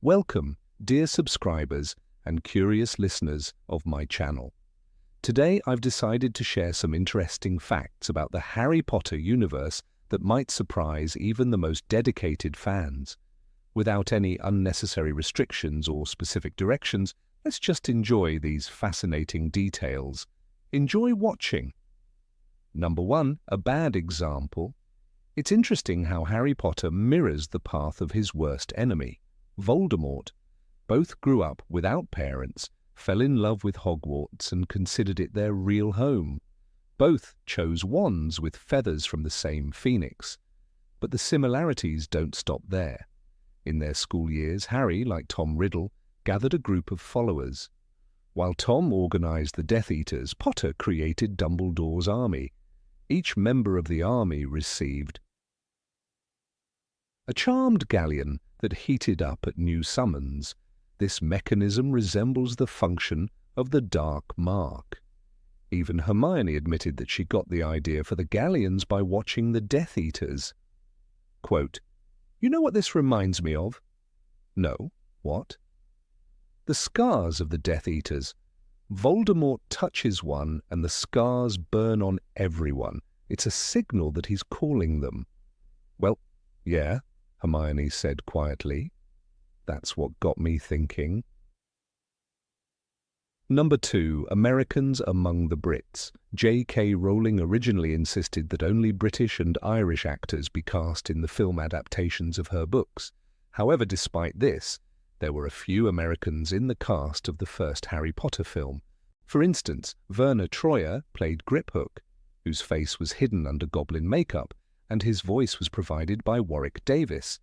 Welcome, dear subscribers and curious listeners of my channel. Today I've decided to share some interesting facts about the Harry Potter universe that might surprise even the most dedicated fans. Without any unnecessary restrictions or specific directions, let's just enjoy these fascinating details. Enjoy watching. Number 1, a bad example. It's interesting how Harry Potter mirrors the path of his worst enemy, Voldemort. Both grew up without parents, fell in love with Hogwarts and considered it their real home. Both chose wands with feathers from the same phoenix. But the similarities don't stop there. In their school years, Harry, like Tom Riddle, gathered a group of followers. While Tom organized the Death Eaters, Potter created Dumbledore's army. Each member of the army received a charmed galleon that heated up at new summons. This mechanism resembles the function of the Dark Mark. Even Hermione admitted that she got the idea for the galleons by watching the Death Eaters. Quote, "You know what this reminds me of?" "No, what?" "The scars of the Death Eaters. Voldemort touches one and the scars burn on everyone. It's a signal that he's calling them." "Well, yeah," Hermione said quietly. "That's what got me thinking." Number 2, Americans among the Brits. J.K. Rowling originally insisted that only British and Irish actors be cast in the film adaptations of her books. However, despite this, there were a few Americans in the cast of the first Harry Potter film. For instance, Verna Troyer played Griphook, whose face was hidden under goblin makeup, and his voice was provided by Warwick Davis.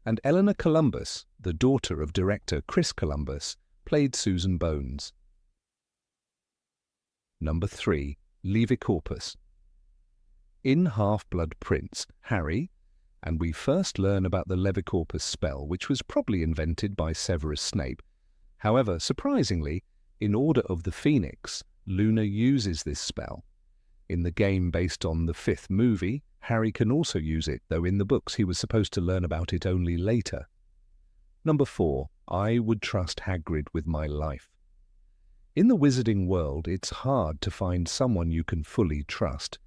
And Eleanor Columbus, the daughter of director Chris Columbus, played Susan Bones. Number 3, Levicorpus. In Half-Blood Prince, Harry, and we first learn about the Levicorpus spell, which was probably invented by Severus Snape. However, surprisingly, in Order of the Phoenix, Luna uses this spell. In the game based on the 5th movie, Harry can also use it, though in the books he was supposed to learn about it only later. Number 4, I would trust Hagrid with my life. In the wizarding world, it's hard to find someone you can fully trust.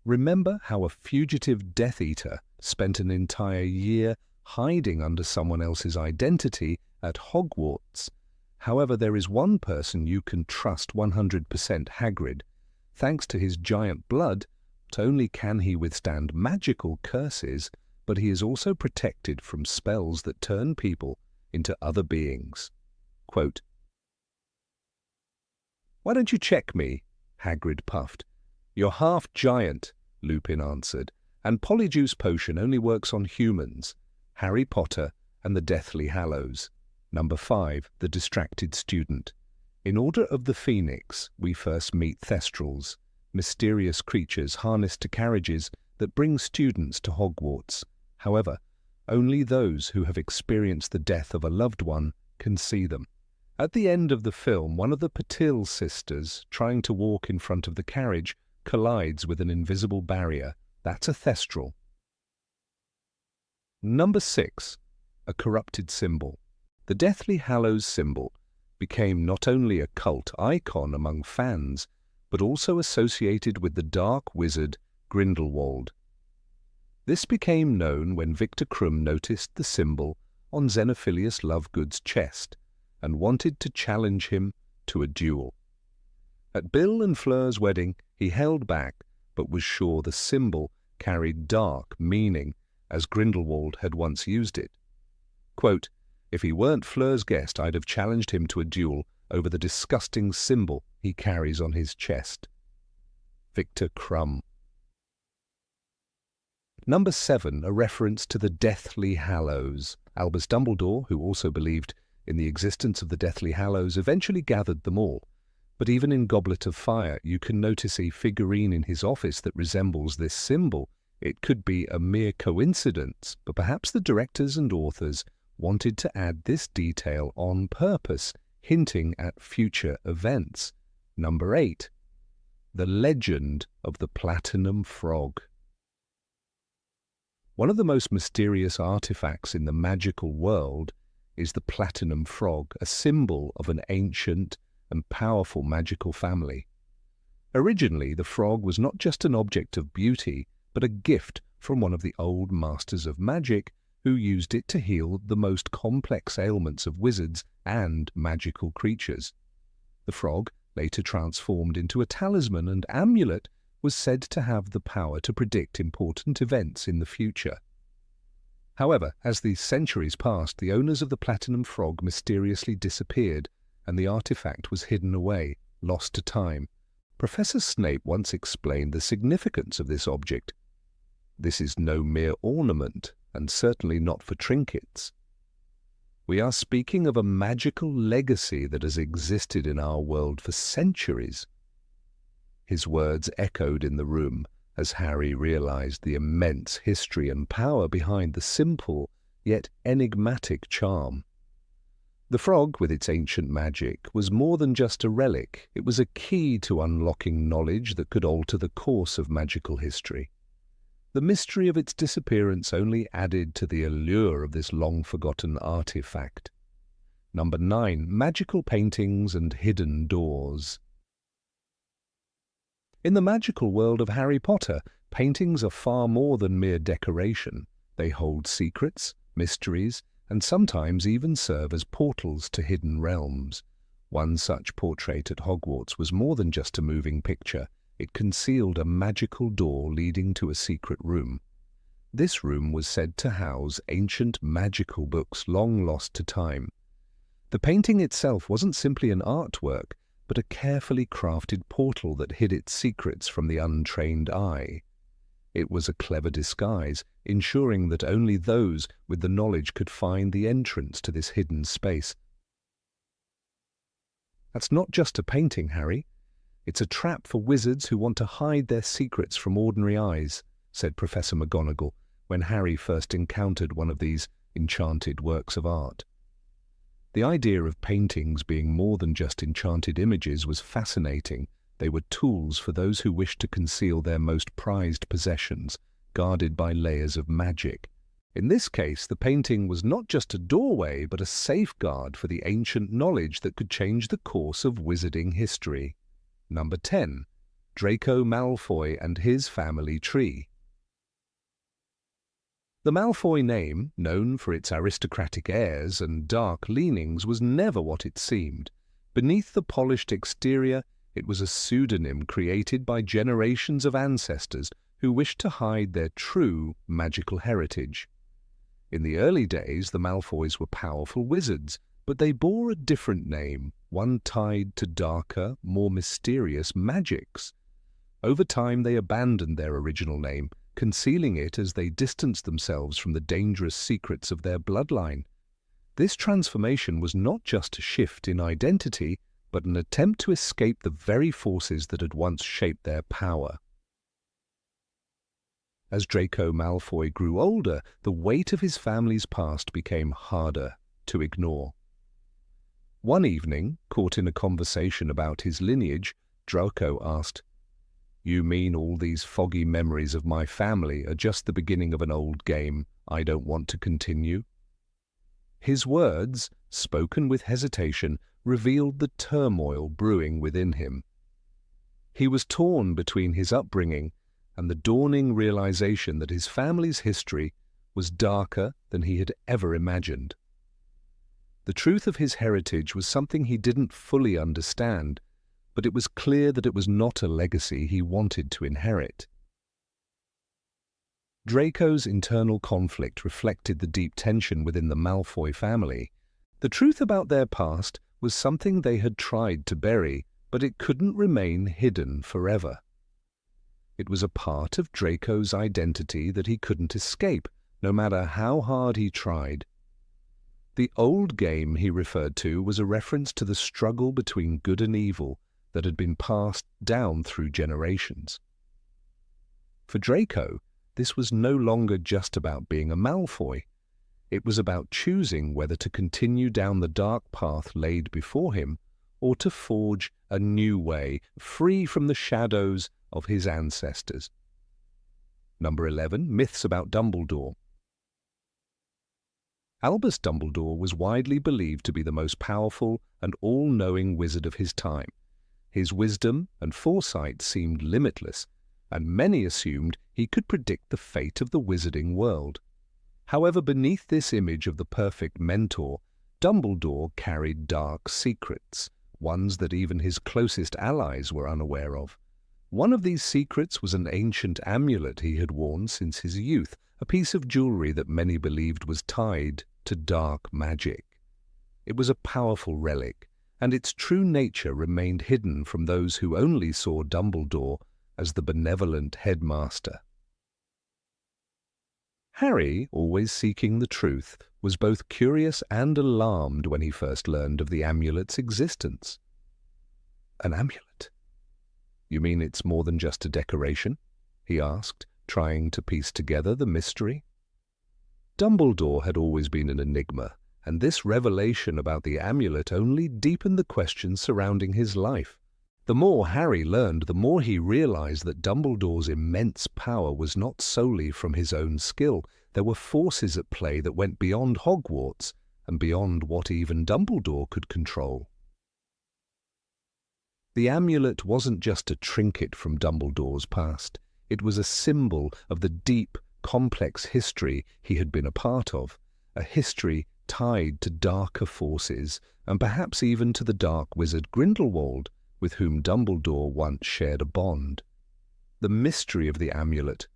Remember how a fugitive Death Eater spent an entire year hiding under someone else's identity at Hogwarts. However, there is one person you can trust 100%, Hagrid. Thanks to his giant blood, not only can he withstand magical curses, but he is also protected from spells that turn people into other beings. Quote, "Why don't you check me?" Hagrid puffed. "You're half giant," Lupin answered, "and Polyjuice Potion only works on humans." Harry Potter and the Deathly Hallows. Number 5, the Distracted Student. In Order of the Phoenix, we first meet Thestrals, mysterious creatures harnessed to carriages that bring students to Hogwarts. However, only those who have experienced the death of a loved one can see them. At the end of the film, one of the Patil sisters, trying to walk in front of the carriage, collides with an invisible barrier. That's a Thestral. Number 6, a corrupted symbol. The Deathly Hallows symbol became not only a cult icon among fans, but also associated with the dark wizard Grindelwald. This became known when Victor Krum noticed the symbol on Xenophilius Lovegood's chest and wanted to challenge him to a duel. At Bill and Fleur's wedding, he held back, but was sure the symbol carried dark meaning, as Grindelwald had once used it. Quote, "If he weren't Fleur's guest, I'd have challenged him to a duel over the disgusting symbol he carries on his chest." Victor Krum. Number 7, a reference to the Deathly Hallows. Albus Dumbledore, who also believed in the existence of the Deathly Hallows, eventually gathered them all. But even in Goblet of Fire, you can notice a figurine in his office that resembles this symbol. It could be a mere coincidence, but perhaps the directors and authors wanted to add this detail on purpose, hinting at future events. Number 8, the legend of the Platinum Frog. One of the most mysterious artifacts in the magical world is the platinum frog, a symbol of an ancient and powerful magical family. Originally, the frog was not just an object of beauty, but a gift from one of the old masters of magic who used it to heal the most complex ailments of wizards and magical creatures. The frog, later transformed into a talisman and amulet, was said to have the power to predict important events in the future. However, as the centuries passed, the owners of the platinum frog mysteriously disappeared, and the artifact was hidden away, lost to time. Professor Snape once explained the significance of this object. "This is no mere ornament, and certainly not for trinkets. We are speaking of a magical legacy that has existed in our world for centuries." His words echoed in the room as Harry realized the immense history and power behind the simple yet enigmatic charm. The frog, with its ancient magic, was more than just a relic. It was a key to unlocking knowledge that could alter the course of magical history. The mystery of its disappearance only added to the allure of this long-forgotten artifact. Number 9. Magical paintings and hidden doors. In the magical world of Harry Potter, paintings are far more than mere decoration. They hold secrets, mysteries, and sometimes even serve as portals to hidden realms. One such portrait at Hogwarts was more than just a moving picture. It concealed a magical door leading to a secret room. This room was said to house ancient magical books long lost to time. The painting itself wasn't simply an artwork, but a carefully crafted portal that hid its secrets from the untrained eye. It was a clever disguise, ensuring that only those with the knowledge could find the entrance to this hidden space. "That's not just a painting, Harry. It's a trap for wizards who want to hide their secrets from ordinary eyes," said Professor McGonagall when Harry first encountered one of these enchanted works of art. The idea of paintings being more than just enchanted images was fascinating. They were tools for those who wished to conceal their most prized possessions, guarded by layers of magic. In this case, the painting was not just a doorway, but a safeguard for the ancient knowledge that could change the course of wizarding history. Number 10. Draco Malfoy and his family tree. The Malfoy name, known for its aristocratic airs and dark leanings, was never what it seemed. Beneath the polished exterior, it was a pseudonym created by generations of ancestors who wished to hide their true magical heritage. In the early days, the Malfoys were powerful wizards, but they bore a different name, one tied to darker, more mysterious magics. Over time, they abandoned their original name, concealing it as they distanced themselves from the dangerous secrets of their bloodline. This transformation was not just a shift in identity, but an attempt to escape the very forces that had once shaped their power. As Draco Malfoy grew older, the weight of his family's past became harder to ignore. One evening, caught in a conversation about his lineage, Draco asked, "You mean all these foggy memories of my family are just the beginning of an old game I don't want to continue?" His words, spoken with hesitation, revealed the turmoil brewing within him. He was torn between his upbringing and the dawning realization that his family's history was darker than he had ever imagined. The truth of his heritage was something he didn't fully understand, but it was clear that it was not a legacy he wanted to inherit. Draco's internal conflict reflected the deep tension within the Malfoy family. The truth about their past was something they had tried to bury, but it couldn't remain hidden forever. It was a part of Draco's identity that he couldn't escape, no matter how hard he tried. The old game he referred to was a reference to the struggle between good and evil that had been passed down through generations. For Draco, this was no longer just about being a Malfoy. It was about choosing whether to continue down the dark path laid before him or to forge a new way, free from the shadows of his ancestors. Number 11. Myths about Dumbledore. Albus Dumbledore was widely believed to be the most powerful and all-knowing wizard of his time. His wisdom and foresight seemed limitless, and many assumed he could predict the fate of the wizarding world. However, beneath this image of the perfect mentor, Dumbledore carried dark secrets, ones that even his closest allies were unaware of. One of these secrets was an ancient amulet he had worn since his youth, a piece of jewelry that many believed was tied to dark magic. It was a powerful relic, and its true nature remained hidden from those who only saw Dumbledore as the benevolent headmaster. Harry, always seeking the truth, was both curious and alarmed when he first learned of the amulet's existence. An amulet? You mean it's more than just a decoration? He asked, trying to piece together the mystery. Dumbledore had always been an enigma, and this revelation about the amulet only deepened the questions surrounding his life. The more Harry learned, the more he realized that Dumbledore's immense power was not solely from his own skill. There were forces at play that went beyond Hogwarts and beyond what even Dumbledore could control. The amulet wasn't just a trinket from Dumbledore's past. It was a symbol of the deep, complex history he had been a part of, a history tied to darker forces and perhaps even to the dark wizard Grindelwald, with whom Dumbledore once shared a bond. The mystery of the amulet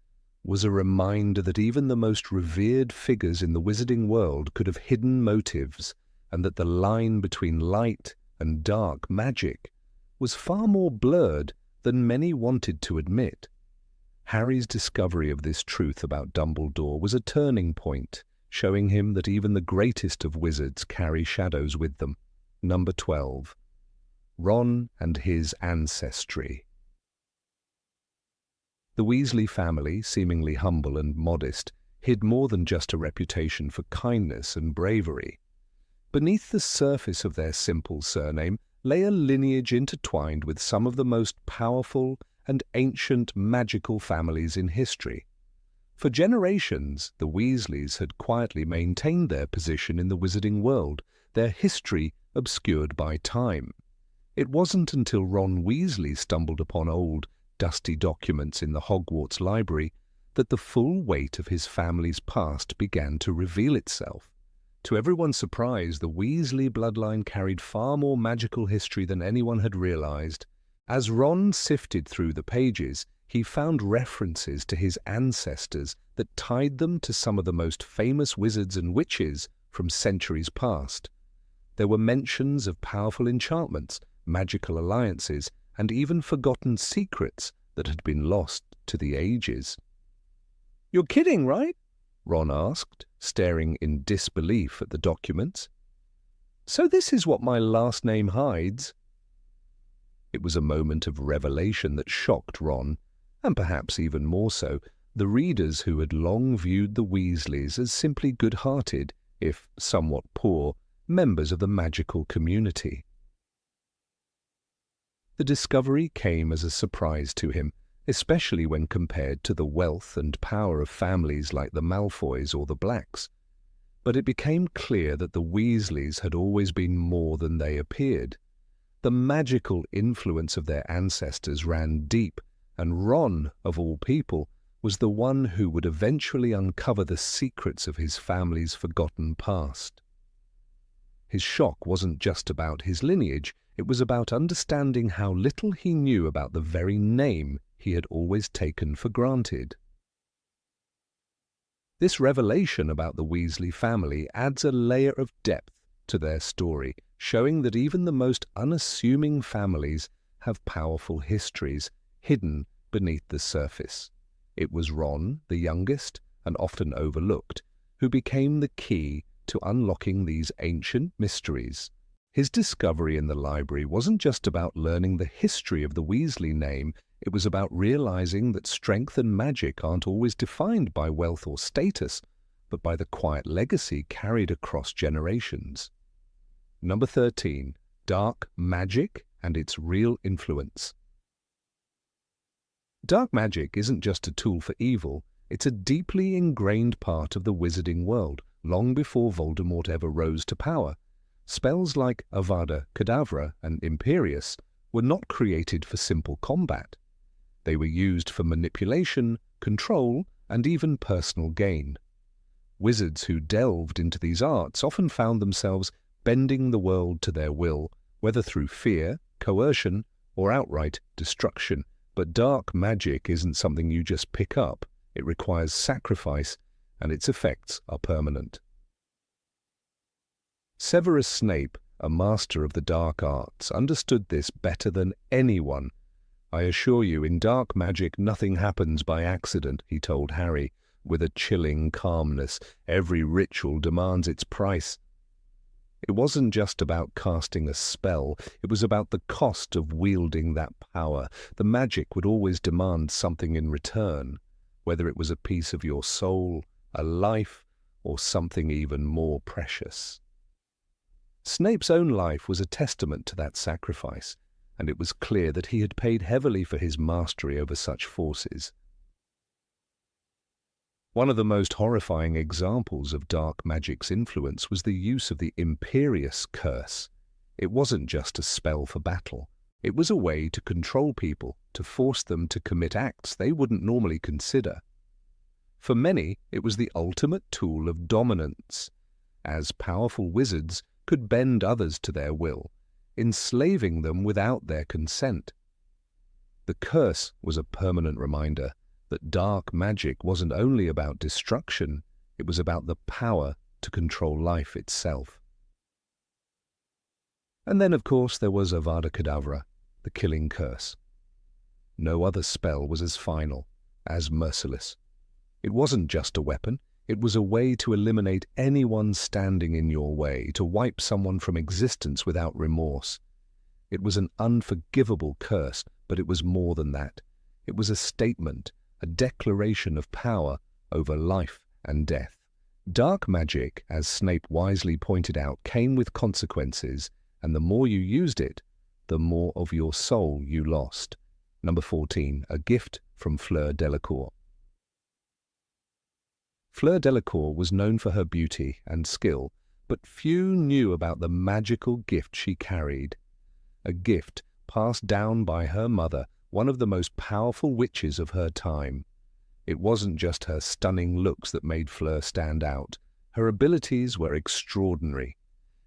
was a reminder that even the most revered figures in the wizarding world could have hidden motives, and that the line between light and dark magic was far more blurred than many wanted to admit. Harry's discovery of this truth about Dumbledore was a turning point, showing him that even the greatest of wizards carry shadows with them. Number 12. Ron and his ancestry. The Weasley family, seemingly humble and modest, hid more than just a reputation for kindness and bravery. Beneath the surface of their simple surname lay a lineage intertwined with some of the most powerful and ancient magical families in history. For generations, the Weasleys had quietly maintained their position in the wizarding world, their history obscured by time. It wasn't until Ron Weasley stumbled upon old, dusty documents in the Hogwarts library that the full weight of his family's past began to reveal itself. To everyone's surprise, the Weasley bloodline carried far more magical history than anyone had realized. As Ron sifted through the pages, he found references to his ancestors that tied them to some of the most famous wizards and witches from centuries past. There were mentions of powerful enchantments, magical alliances, and even forgotten secrets that had been lost to the ages. "You're kidding, right?" Ron asked, staring in disbelief at the documents. "So this is what my last name hides?" It was a moment of revelation that shocked Ron, and perhaps even more so, the readers who had long viewed the Weasleys as simply good-hearted, if somewhat poor, members of the magical community. The discovery came as a surprise to him, especially when compared to the wealth and power of families like the Malfoys or the Blacks. But it became clear that the Weasleys had always been more than they appeared. The magical influence of their ancestors ran deep, and Ron, of all people, was the one who would eventually uncover the secrets of his family's forgotten past. His shock wasn't just about his lineage, it was about understanding how little he knew about the very name he had always taken for granted. This revelation about the Weasley family adds a layer of depth to their story, showing that even the most unassuming families have powerful histories hidden beneath the surface. It was Ron, the youngest and often overlooked, who became the key to unlocking these ancient mysteries. His discovery in the library wasn't just about learning the history of the Weasley name, it was about realizing that strength and magic aren't always defined by wealth or status, but by the quiet legacy carried across generations. Number 13. Dark magic and its real influence. Dark magic isn't just a tool for evil, it's a deeply ingrained part of the wizarding world, long before Voldemort ever rose to power. Spells like Avada Kedavra and Imperius were not created for simple combat. They were used for manipulation, control, and even personal gain. Wizards who delved into these arts often found themselves bending the world to their will, whether through fear, coercion, or outright destruction. But dark magic isn't something you just pick up. It requires sacrifice, and its effects are permanent. Severus Snape, a master of the dark arts, understood this better than anyone. "I assure you, in dark magic nothing happens by accident," he told Harry, with a chilling calmness. "Every ritual demands its price." It wasn't just about casting a spell, it was about the cost of wielding that power. The magic would always demand something in return, whether it was a piece of your soul, a life, or something even more precious. Snape's own life was a testament to that sacrifice, and it was clear that he had paid heavily for his mastery over such forces. One of the most horrifying examples of dark magic's influence was the use of the Imperius curse. It wasn't just a spell for battle. It was a way to control people, to force them to commit acts they wouldn't normally consider. For many, it was the ultimate tool of dominance, as powerful wizards could bend others to their will, enslaving them without their consent. The curse was a permanent reminder that dark magic wasn't only about destruction, it was about the power to control life itself. And then, of course, there was Avada Kedavra, the killing curse. No other spell was as final, as merciless. It wasn't just a weapon, it was a way to eliminate anyone standing in your way, to wipe someone from existence without remorse. It was an unforgivable curse, but it was more than that. It was a statement, a declaration of power over life and death. Dark magic, as Snape wisely pointed out, came with consequences, and the more you used it, the more of your soul you lost. Number 14, a gift from Fleur Delacour. Fleur Delacour was known for her beauty and skill, but few knew about the magical gift she carried. A gift passed down by her mother, one of the most powerful witches of her time. It wasn't just her stunning looks that made Fleur stand out. Her abilities were extraordinary.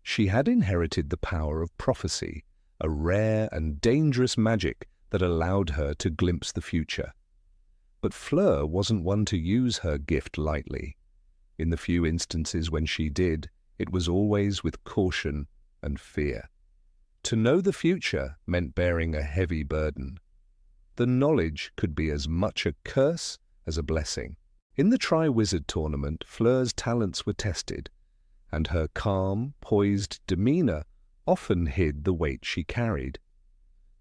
She had inherited the power of prophecy, a rare and dangerous magic that allowed her to glimpse the future. But Fleur wasn't one to use her gift lightly. In the few instances when she did, it was always with caution and fear. To know the future meant bearing a heavy burden. The knowledge could be as much a curse as a blessing. In the Triwizard Tournament, Fleur's talents were tested, and her calm, poised demeanor often hid the weight she carried.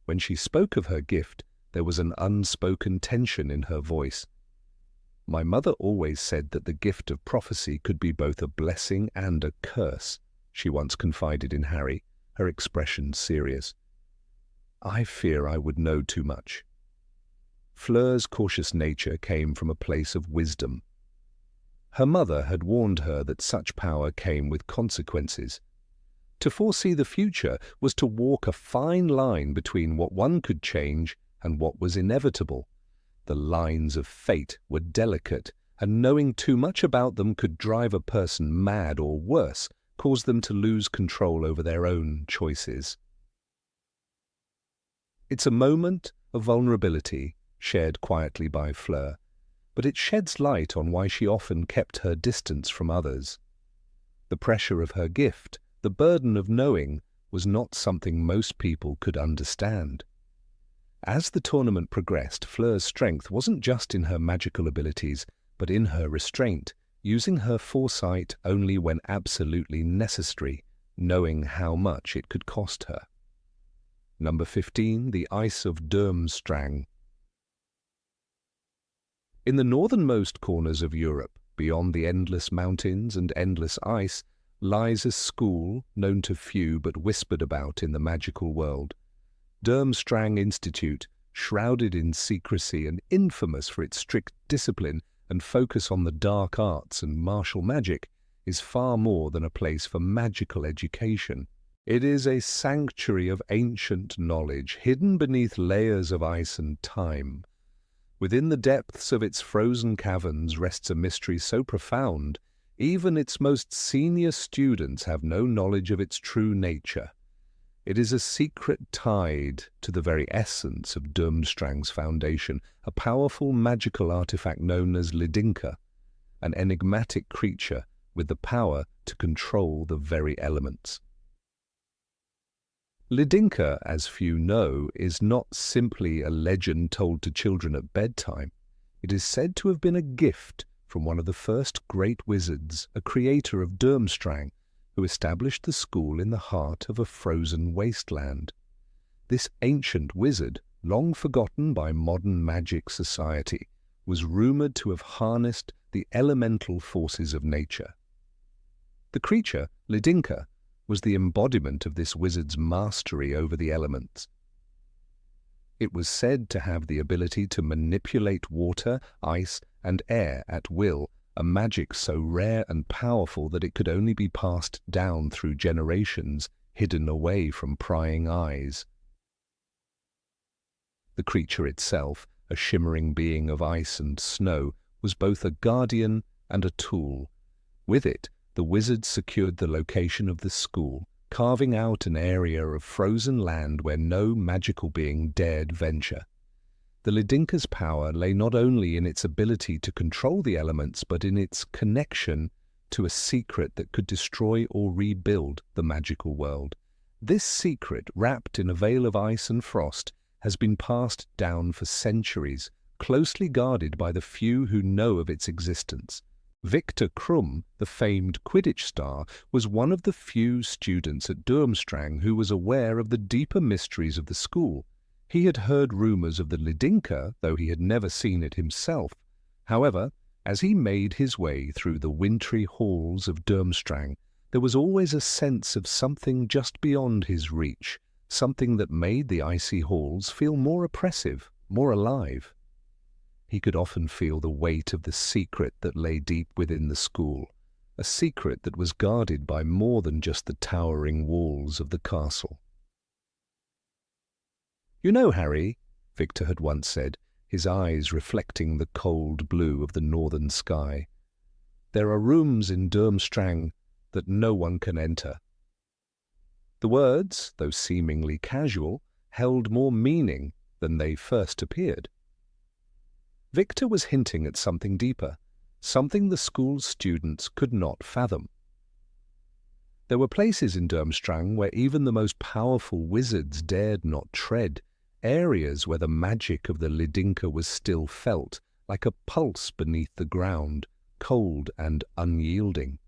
When she spoke of her gift, there was an unspoken tension in her voice. "My mother always said that the gift of prophecy could be both a blessing and a curse," she once confided in Harry, her expression serious. "I fear I would know too much." Fleur's cautious nature came from a place of wisdom. Her mother had warned her that such power came with consequences. To foresee the future was to walk a fine line between what one could change and what was inevitable. The lines of fate were delicate, and knowing too much about them could drive a person mad or worse, cause them to lose control over their own choices. It's a moment of vulnerability, shared quietly by Fleur, but it sheds light on why she often kept her distance from others. The pressure of her gift, the burden of knowing, was not something most people could understand. As the tournament progressed, Fleur's strength wasn't just in her magical abilities, but in her restraint, using her foresight only when absolutely necessary, knowing how much it could cost her. Number 15, the Ice of Durmstrang. In the northernmost corners of Europe, beyond the endless mountains and endless ice, lies a school known to few but whispered about in the magical world. Durmstrang Institute, shrouded in secrecy and infamous for its strict discipline and focus on the dark arts and martial magic, is far more than a place for magical education. It is a sanctuary of ancient knowledge, hidden beneath layers of ice and time. Within the depths of its frozen caverns rests a mystery so profound, even its most senior students have no knowledge of its true nature. It is a secret tied to the very essence of Durmstrang's foundation, a powerful magical artifact known as Lidinka, an enigmatic creature with the power to control the very elements. Lidinka, as few know, is not simply a legend told to children at bedtime. It is said to have been a gift from one of the first great wizards, a creator of Durmstrang, who established the school in the heart of a frozen wasteland. This ancient wizard, long forgotten by modern magic society, was rumored to have harnessed the elemental forces of nature. The creature, Lidinka, was the embodiment of this wizard's mastery over the elements. It was said to have the ability to manipulate water, ice, and air at will, a magic so rare and powerful that it could only be passed down through generations, hidden away from prying eyes. The creature itself, a shimmering being of ice and snow, was both a guardian and a tool. With it, the wizard secured the location of the school, carving out an area of frozen land where no magical being dared venture. The Lidinka's power lay not only in its ability to control the elements, but in its connection to a secret that could destroy or rebuild the magical world. This secret, wrapped in a veil of ice and frost, has been passed down for centuries, closely guarded by the few who know of its existence. Victor Krum, the famed Quidditch star, was one of the few students at Durmstrang who was aware of the deeper mysteries of the school. He had heard rumours of the Lidinka, though he had never seen it himself. However, as he made his way through the wintry halls of Durmstrang, there was always a sense of something just beyond his reach, something that made the icy halls feel more oppressive, more alive. He could often feel the weight of the secret that lay deep within the school, a secret that was guarded by more than just the towering walls of the castle. "You know, Harry," Victor had once said, his eyes reflecting the cold blue of the northern sky, "there are rooms in Durmstrang that no one can enter." The words, though seemingly casual, held more meaning than they first appeared. Victor was hinting at something deeper, something the school's students could not fathom. There were places in Durmstrang where even the most powerful wizards dared not tread, areas where the magic of the Lidinka was still felt, like a pulse beneath the ground, cold and unyielding.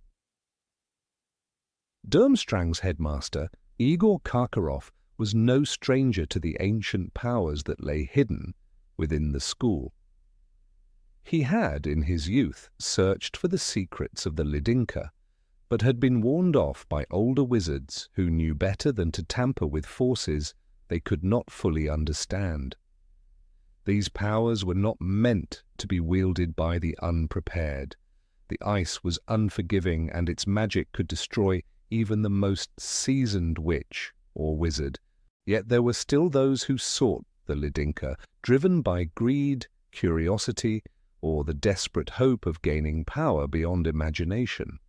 Durmstrang's headmaster, Igor Karkaroff, was no stranger to the ancient powers that lay hidden within the school. He had, in his youth, searched for the secrets of the Lidinka, but had been warned off by older wizards who knew better than to tamper with forces they could not fully understand. These powers were not meant to be wielded by the unprepared. The ice was unforgiving, and its magic could destroy even the most seasoned witch or wizard. Yet there were still those who sought the Lidinka, driven by greed, curiosity, or the desperate hope of gaining power beyond imagination.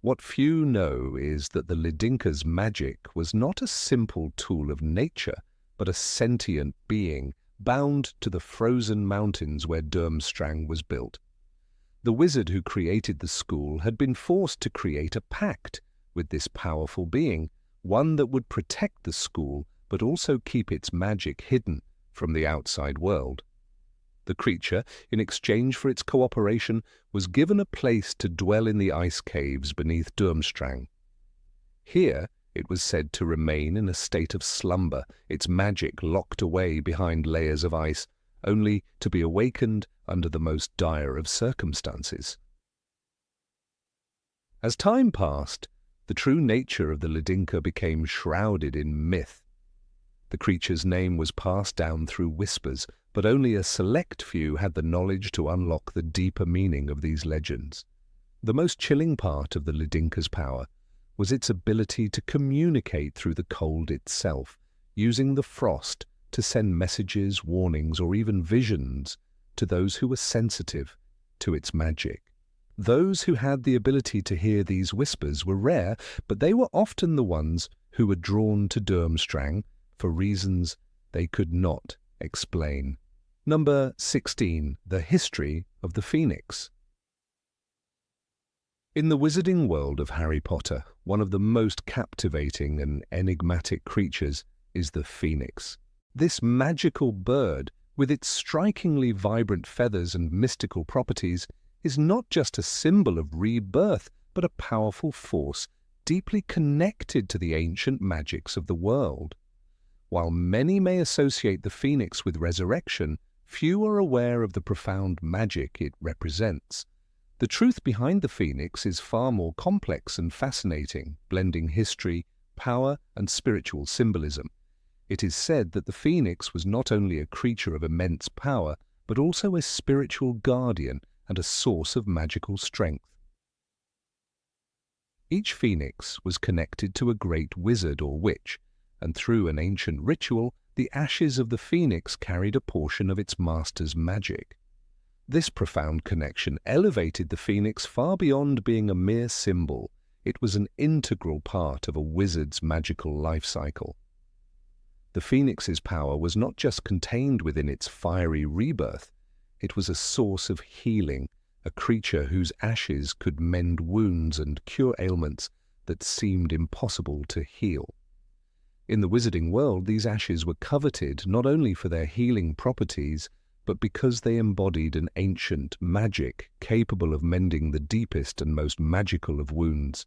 What few know is that the Lidinka's magic was not a simple tool of nature, but a sentient being bound to the frozen mountains where Durmstrang was built. The wizard who created the school had been forced to create a pact with this powerful being, one that would protect the school but also keep its magic hidden from the outside world. The creature, in exchange for its cooperation, was given a place to dwell in the ice caves beneath Durmstrang. Here it was said to remain in a state of slumber, its magic locked away behind layers of ice, only to be awakened under the most dire of circumstances. As time passed, the true nature of the Lidinka became shrouded in myth. The creature's name was passed down through whispers, but only a select few had the knowledge to unlock the deeper meaning of these legends. The most chilling part of the Ledinka's power was its ability to communicate through the cold itself, using the frost to send messages, warnings, or even visions to those who were sensitive to its magic. Those who had the ability to hear these whispers were rare, but they were often the ones who were drawn to Durmstrang for reasons they could not explain. Number 16. The History of the Phoenix. In the wizarding world of Harry Potter, one of the most captivating and enigmatic creatures is the Phoenix. This magical bird, with its strikingly vibrant feathers and mystical properties, is not just a symbol of rebirth, but a powerful force deeply connected to the ancient magics of the world. While many may associate the Phoenix with resurrection, few are aware of the profound magic it represents. The truth behind the Phoenix is far more complex and fascinating, blending history, power, and spiritual symbolism. It is said that the Phoenix was not only a creature of immense power, but also a spiritual guardian and a source of magical strength. Each Phoenix was connected to a great wizard or witch, and through an ancient ritual, the ashes of the Phoenix carried a portion of its master's magic. This profound connection elevated the Phoenix far beyond being a mere symbol. It was an integral part of a wizard's magical life cycle. The Phoenix's power was not just contained within its fiery rebirth, it was a source of healing, a creature whose ashes could mend wounds and cure ailments that seemed impossible to heal. In the wizarding world, these ashes were coveted not only for their healing properties, but because they embodied an ancient magic capable of mending the deepest and most magical of wounds.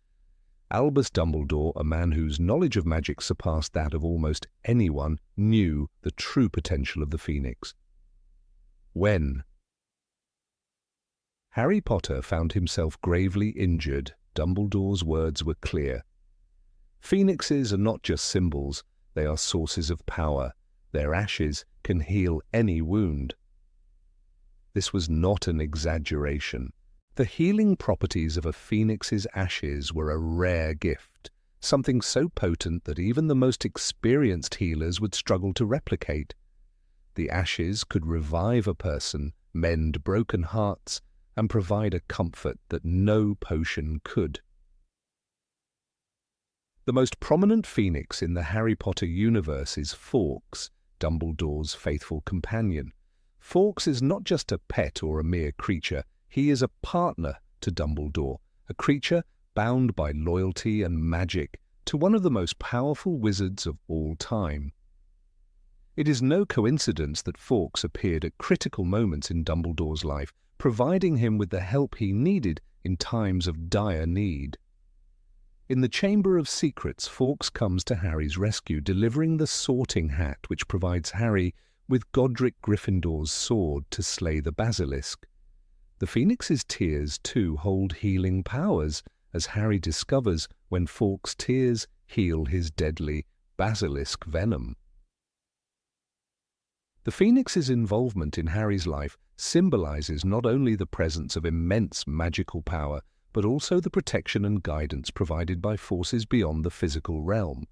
Albus Dumbledore, a man whose knowledge of magic surpassed that of almost anyone, knew the true potential of the Phoenix. When Harry Potter found himself gravely injured, Dumbledore's words were clear. Phoenixes are not just symbols, they are sources of power. Their ashes can heal any wound. This was not an exaggeration. The healing properties of a phoenix's ashes were a rare gift, something so potent that even the most experienced healers would struggle to replicate. The ashes could revive a person, mend broken hearts, and provide a comfort that no potion could. The most prominent phoenix in the Harry Potter universe is Fawkes, Dumbledore's faithful companion. Fawkes is not just a pet or a mere creature, he is a partner to Dumbledore, a creature bound by loyalty and magic to one of the most powerful wizards of all time. It is no coincidence that Fawkes appeared at critical moments in Dumbledore's life, providing him with the help he needed in times of dire need. In the Chamber of Secrets, Fawkes comes to Harry's rescue, delivering the sorting hat which provides Harry with Godric Gryffindor's sword to slay the basilisk. The Phoenix's tears, too, hold healing powers, as Harry discovers when Fawkes' tears heal his deadly basilisk venom. The Phoenix's involvement in Harry's life symbolizes not only the presence of immense magical power, but also the protection and guidance provided by forces beyond the physical realm.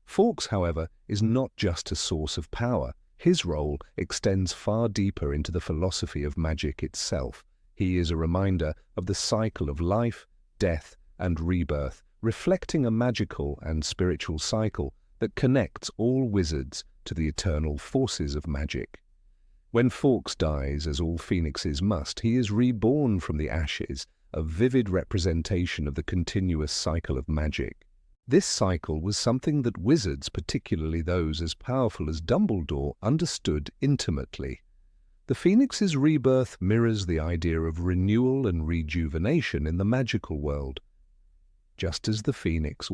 Fawkes, however, is not just a source of power. His role extends far deeper into the philosophy of magic itself. He is a reminder of the cycle of life, death, and rebirth, reflecting a magical and spiritual cycle that connects all wizards to the eternal forces of magic. When Fawkes dies, as all phoenixes must, he is reborn from the ashes, a vivid representation of the continuous cycle of magic. This cycle was something that wizards, particularly those as powerful as Dumbledore, understood intimately. The Phoenix's rebirth mirrors the idea of renewal and rejuvenation in the magical world. Just as the Phoenix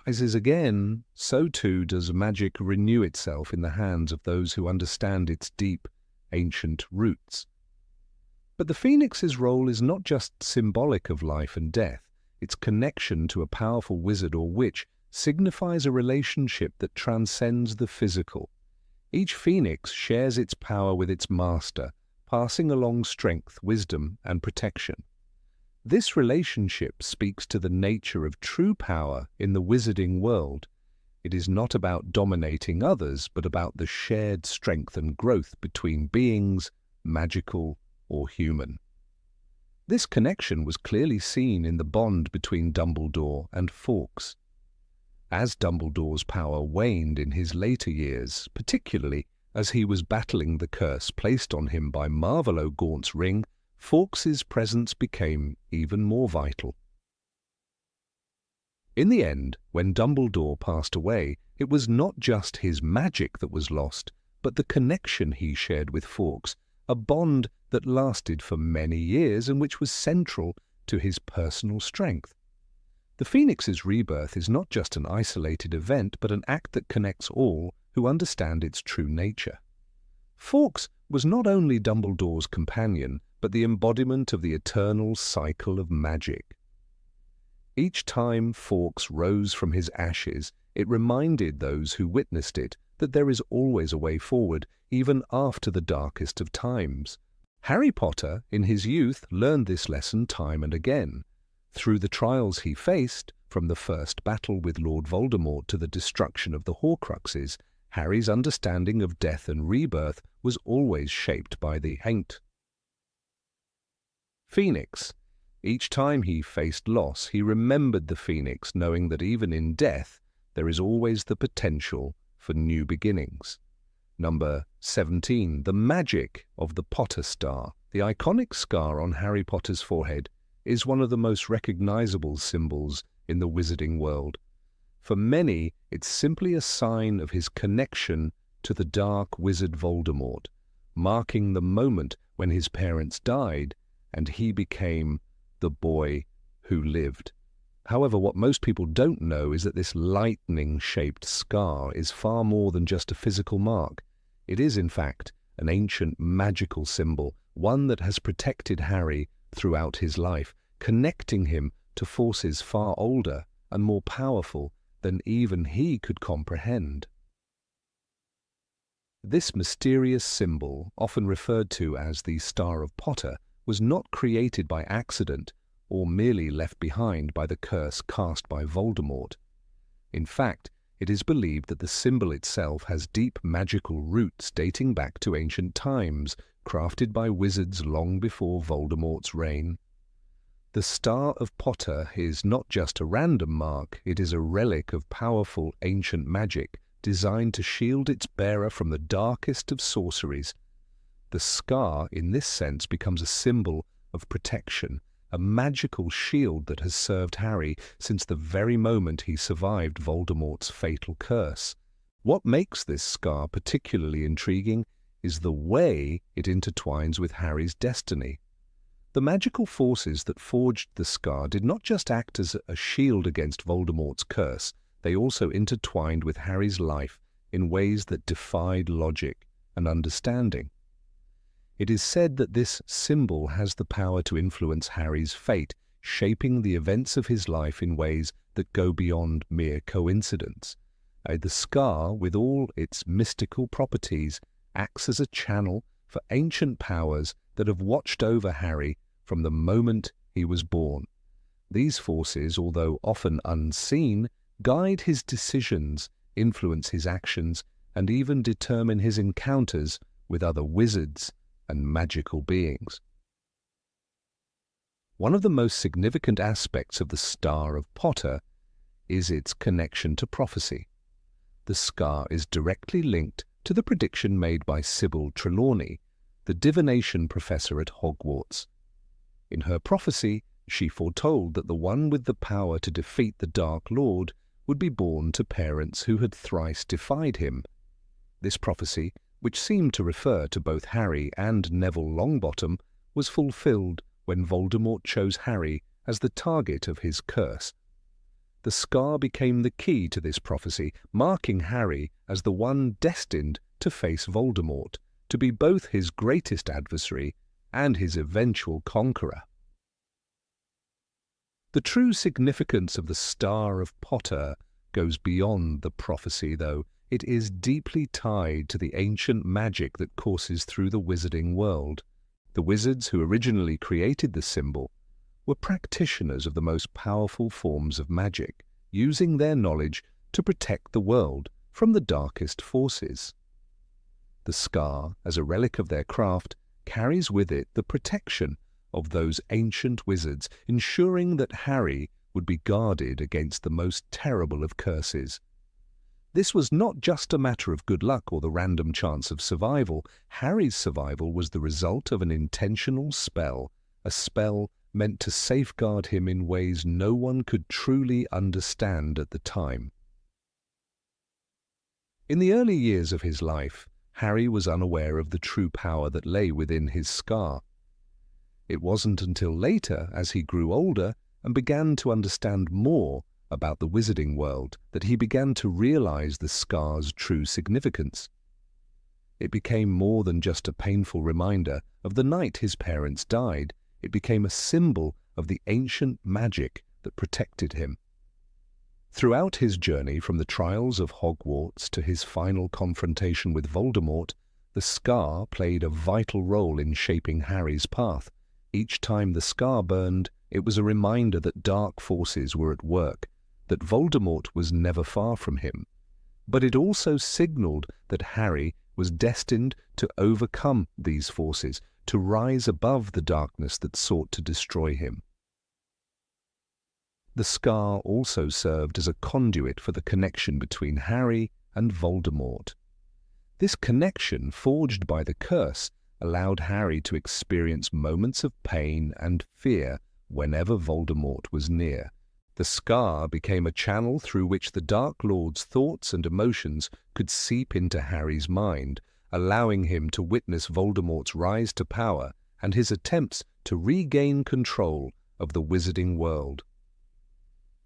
rises again, so too does magic renew itself in the hands of those who understand its deep, ancient roots. But the Phoenix's role is not just symbolic of life and death. Its connection to a powerful wizard or witch signifies a relationship that transcends the physical. Each phoenix shares its power with its master, passing along strength, wisdom, and protection. This relationship speaks to the nature of true power in the wizarding world. It is not about dominating others, but about the shared strength and growth between beings, magical or human. This connection was clearly seen in the bond between Dumbledore and Fawkes. As Dumbledore's power waned in his later years, particularly as he was battling the curse placed on him by Marvolo Gaunt's ring, Fawkes's presence became even more vital. In the end, when Dumbledore passed away, it was not just his magic that was lost, but the connection he shared with Fawkes, a bond that lasted for many years and which was central to his personal strength. The Phoenix's rebirth is not just an isolated event, but an act that connects all who understand its true nature. Fawkes was not only Dumbledore's companion, but the embodiment of the eternal cycle of magic. Each time Fawkes rose from his ashes, it reminded those who witnessed it that there is always a way forward, even after the darkest of times. Harry Potter, in his youth, learned this lesson time and again. Through the trials he faced, from the first battle with Lord Voldemort to the destruction of the Horcruxes, Harry's understanding of death and rebirth was always shaped by the Phoenix. Each time he faced loss, he remembered the Phoenix, knowing that even in death, there is always the potential for new beginnings. Number 17. The magic of the Potter Star. The iconic scar on Harry Potter's forehead is one of the most recognizable symbols in the wizarding world. For many, it's simply a sign of his connection to the dark wizard Voldemort, marking the moment when his parents died and he became the boy who lived. However, what most people don't know is that this lightning-shaped scar is far more than just a physical mark. It is, in fact, an ancient magical symbol, one that has protected Harry throughout his life, connecting him to forces far older and more powerful than even he could comprehend. This mysterious symbol, often referred to as the Star of Potter, was not created by accident or merely left behind by the curse cast by Voldemort. In fact, it is believed that the symbol itself has deep magical roots dating back to ancient times, crafted by wizards long before Voldemort's reign. The Star of Potter is not just a random mark, it is a relic of powerful ancient magic, designed to shield its bearer from the darkest of sorceries. The scar, in this sense, becomes a symbol of protection, a magical shield that has served Harry since the very moment he survived Voldemort's fatal curse. What makes this scar particularly intriguing is the way it intertwines with Harry's destiny. The magical forces that forged the scar did not just act as a shield against Voldemort's curse, they also intertwined with Harry's life in ways that defied logic and understanding. It is said that this symbol has the power to influence Harry's fate, shaping the events of his life in ways that go beyond mere coincidence. The scar, with all its mystical properties, acts as a channel for ancient powers that have watched over Harry from the moment he was born. These forces, although often unseen, guide his decisions, influence his actions, and even determine his encounters with other wizards and magical beings. One of the most significant aspects of the Star of Potter is its connection to prophecy. The scar is directly linked to the prediction made by Sybil Trelawney, the divination professor at Hogwarts. In her prophecy, she foretold that the one with the power to defeat the Dark Lord would be born to parents who had thrice defied him. This prophecy, which seemed to refer to both Harry and Neville Longbottom, was fulfilled when Voldemort chose Harry as the target of his curse. The scar became the key to this prophecy, marking Harry as the one destined to face Voldemort, to be both his greatest adversary and his eventual conqueror. The true significance of the Star of Potter goes beyond the prophecy, though. It is deeply tied to the ancient magic that courses through the wizarding world. The wizards who originally created the symbol were practitioners of the most powerful forms of magic, using their knowledge to protect the world from the darkest forces. The scar, as a relic of their craft, carries with it the protection of those ancient wizards, ensuring that Harry would be guarded against the most terrible of curses. This was not just a matter of good luck or the random chance of survival. Harry's survival was the result of an intentional spell, a spell meant to safeguard him in ways no one could truly understand at the time. In the early years of his life, Harry was unaware of the true power that lay within his scar. It wasn't until later, as he grew older and began to understand more about the wizarding world, that he began to realize the scar's true significance. It became more than just a painful reminder of the night his parents died. It became a symbol of the ancient magic that protected him. Throughout his journey from the trials of Hogwarts to his final confrontation with Voldemort, the scar played a vital role in shaping Harry's path. Each time the scar burned, it was a reminder that dark forces were at work, that Voldemort was never far from him. But it also signaled that Harry was destined to overcome these forces, to rise above the darkness that sought to destroy him. The scar also served as a conduit for the connection between Harry and Voldemort. This connection, forged by the curse, allowed Harry to experience moments of pain and fear whenever Voldemort was near. The scar became a channel through which the Dark Lord's thoughts and emotions could seep into Harry's mind, allowing him to witness Voldemort's rise to power and his attempts to regain control of the wizarding world.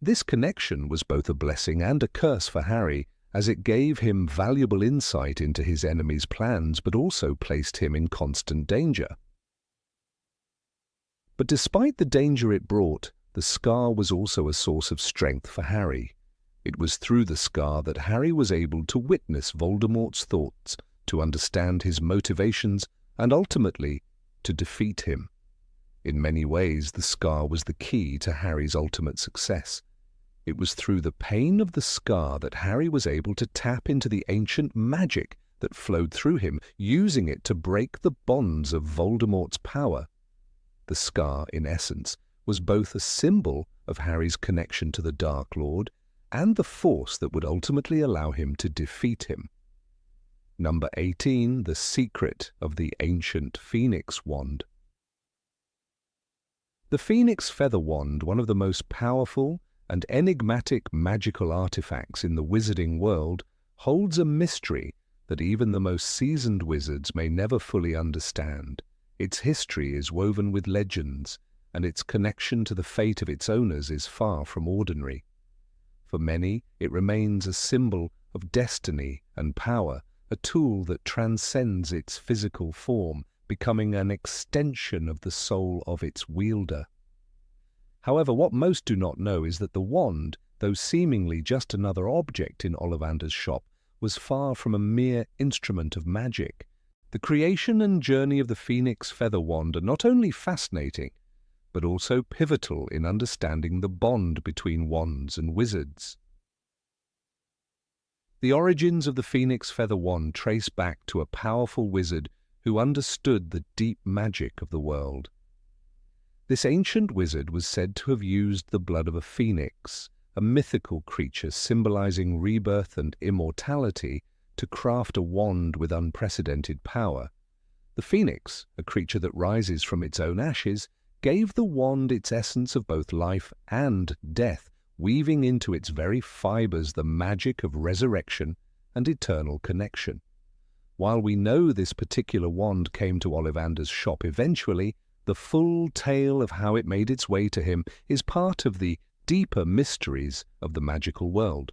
This connection was both a blessing and a curse for Harry, as it gave him valuable insight into his enemy's plans, but also placed him in constant danger. But despite the danger it brought, the scar was also a source of strength for Harry. It was through the scar that Harry was able to witness Voldemort's thoughts, to understand his motivations, and ultimately to defeat him. In many ways, the scar was the key to Harry's ultimate success. It was through the pain of the scar that Harry was able to tap into the ancient magic that flowed through him, using it to break the bonds of Voldemort's power. The scar, in essence, was both a symbol of Harry's connection to the Dark Lord and the force that would ultimately allow him to defeat him. Number 18. The Secret of the Ancient Phoenix Wand. The Phoenix Feather Wand, one of the most powerful and enigmatic magical artifacts in the wizarding world, holds a mystery that even the most seasoned wizards may never fully understand. Its history is woven with legends, and its connection to the fate of its owners is far from ordinary. For many, it remains a symbol of destiny and power, a tool that transcends its physical form, becoming an extension of the soul of its wielder. However, what most do not know is that the wand, though seemingly just another object in Ollivander's shop, was far from a mere instrument of magic. The creation and journey of the Phoenix Feather Wand are not only fascinating, but also pivotal in understanding the bond between wands and wizards. The origins of the Phoenix Feather Wand trace back to a powerful wizard who understood the deep magic of the world. This ancient wizard was said to have used the blood of a phoenix, a mythical creature symbolizing rebirth and immortality, to craft a wand with unprecedented power. The phoenix, a creature that rises from its own ashes, gave the wand its essence of both life and death, weaving into its very fibers the magic of resurrection and eternal connection. While we know this particular wand came to Ollivander's shop eventually, the full tale of how it made its way to him is part of the deeper mysteries of the magical world.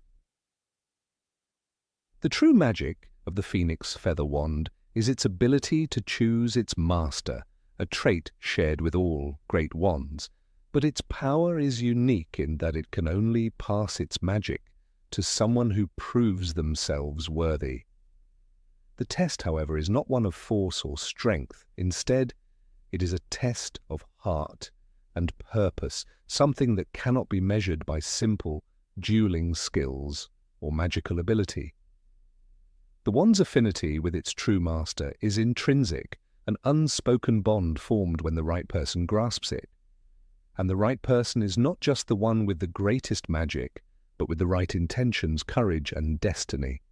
The true magic of the Phoenix Feather Wand is its ability to choose its master, a trait shared with all great wands, but its power is unique in that it can only pass its magic to someone who proves themselves worthy. The test, however, is not one of force or strength. Instead, It is a test of heart and purpose, something that cannot be measured by simple dueling skills or magical ability. The wand's affinity with its true master is intrinsic, an unspoken bond formed when the right person grasps it. And the right person is not just the one with the greatest magic, but with the right intentions, courage, and destiny.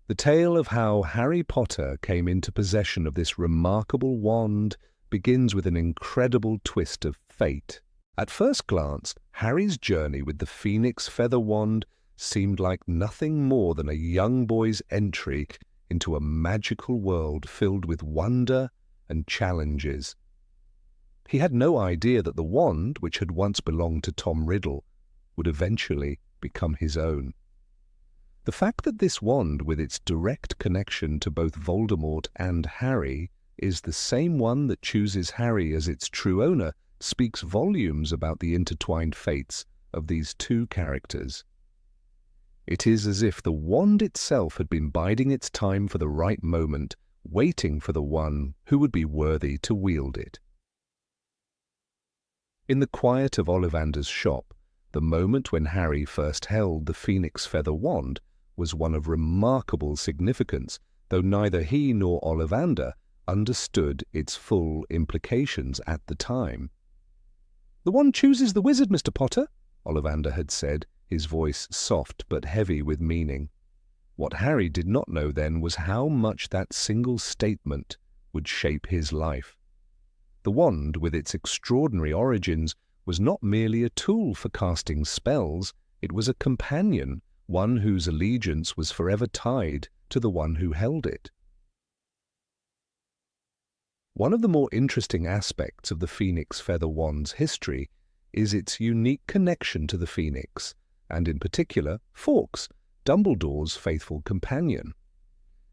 The tale of how Harry Potter came into possession of this remarkable wand begins with an incredible twist of fate. At first glance, Harry's journey with the Phoenix Feather Wand seemed like nothing more than a young boy's entry into a magical world filled with wonder and challenges. He had no idea that the wand, which had once belonged to Tom Riddle, would eventually become his own. The fact that this wand, with its direct connection to both Voldemort and Harry, is the same one that chooses Harry as its true owner speaks volumes about the intertwined fates of these two characters. It is as if the wand itself had been biding its time for the right moment, waiting for the one who would be worthy to wield it. In the quiet of Ollivander's shop, the moment when Harry first held the Phoenix Feather Wand was one of remarkable significance, though neither he nor Ollivander understood its full implications at the time. "The wand chooses the wizard, Mr. Potter," Ollivander had said, his voice soft but heavy with meaning. What Harry did not know then was how much that single statement would shape his life. The wand, with its extraordinary origins, was not merely a tool for casting spells, it was a companion, one whose allegiance was forever tied to the one who held it. One of the more interesting aspects of the Phoenix Feather Wand's history is its unique connection to the Phoenix, and in particular, Fawkes, Dumbledore's faithful companion.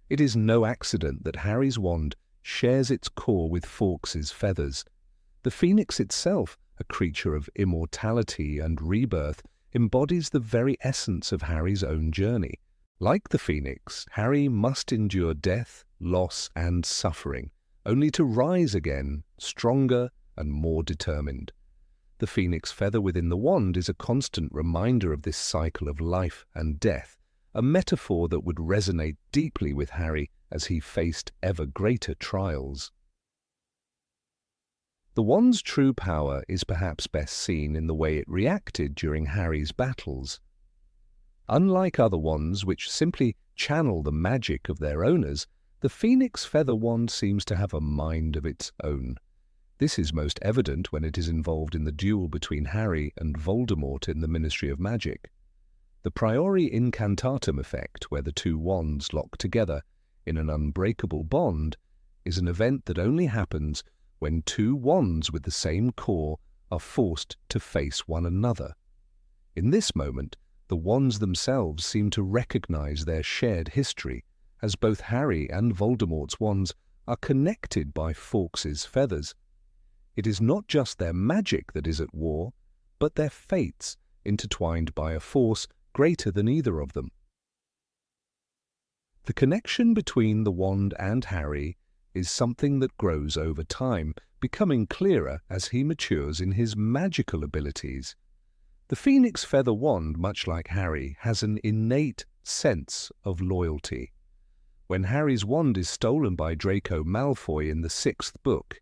It is no accident that Harry's wand shares its core with Fawkes's feathers. The Phoenix itself, a creature of immortality and rebirth, embodies the very essence of Harry's own journey. Like the Phoenix, Harry must endure death, loss, and suffering, only to rise again, stronger and more determined. The phoenix feather within the wand is a constant reminder of this cycle of life and death, a metaphor that would resonate deeply with Harry as he faced ever greater trials. The wand's true power is perhaps best seen in the way it reacted during Harry's battles. Unlike other wands which simply channel the magic of their owners, the Phoenix Feather Wand seems to have a mind of its own. This is most evident when it is involved in the duel between Harry and Voldemort in the Ministry of Magic. The priori incantatum effect, where the two wands lock together in an unbreakable bond, is an event that only happens when two wands with the same core are forced to face one another. In this moment, the wands themselves seem to recognize their shared history, as both Harry and Voldemort's wands are connected by Fawkes's feathers. It is not just their magic that is at war, but their fates, intertwined by a force greater than either of them. The connection between the wand and Harry is something that grows over time, becoming clearer as he matures in his magical abilities. The Phoenix Feather Wand, much like Harry, has an innate sense of loyalty. When Harry's wand is stolen by Draco Malfoy in the 6th book,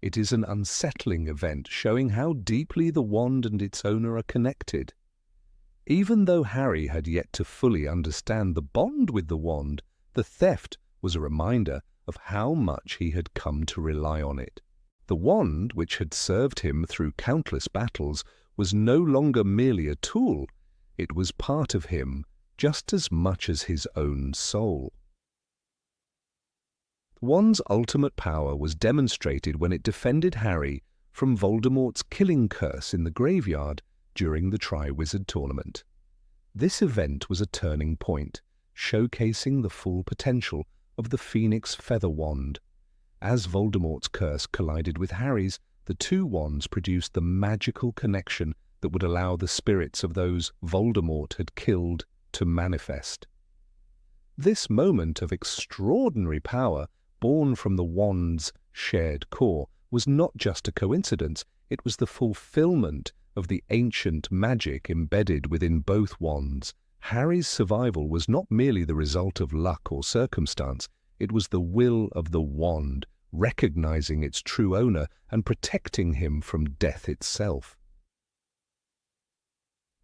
it is an unsettling event showing how deeply the wand and its owner are connected. Even though Harry had yet to fully understand the bond with the wand, the theft was a reminder of how much he had come to rely on it. The wand, which had served him through countless battles, was no longer merely a tool. It was part of him just as much as his own soul. The wand's ultimate power was demonstrated when it defended Harry from Voldemort's killing curse in the graveyard during the Triwizard Tournament. This event was a turning point, showcasing the full potential of the Phoenix Feather Wand. As Voldemort's curse collided with Harry's, the two wands produced the magical connection that would allow the spirits of those Voldemort had killed to manifest. This moment of extraordinary power, born from the wand's shared core, was not just a coincidence, it was the fulfillment of the ancient magic embedded within both wands. Harry's survival was not merely the result of luck or circumstance, it was the will of the wand, recognizing its true owner and protecting him from death itself.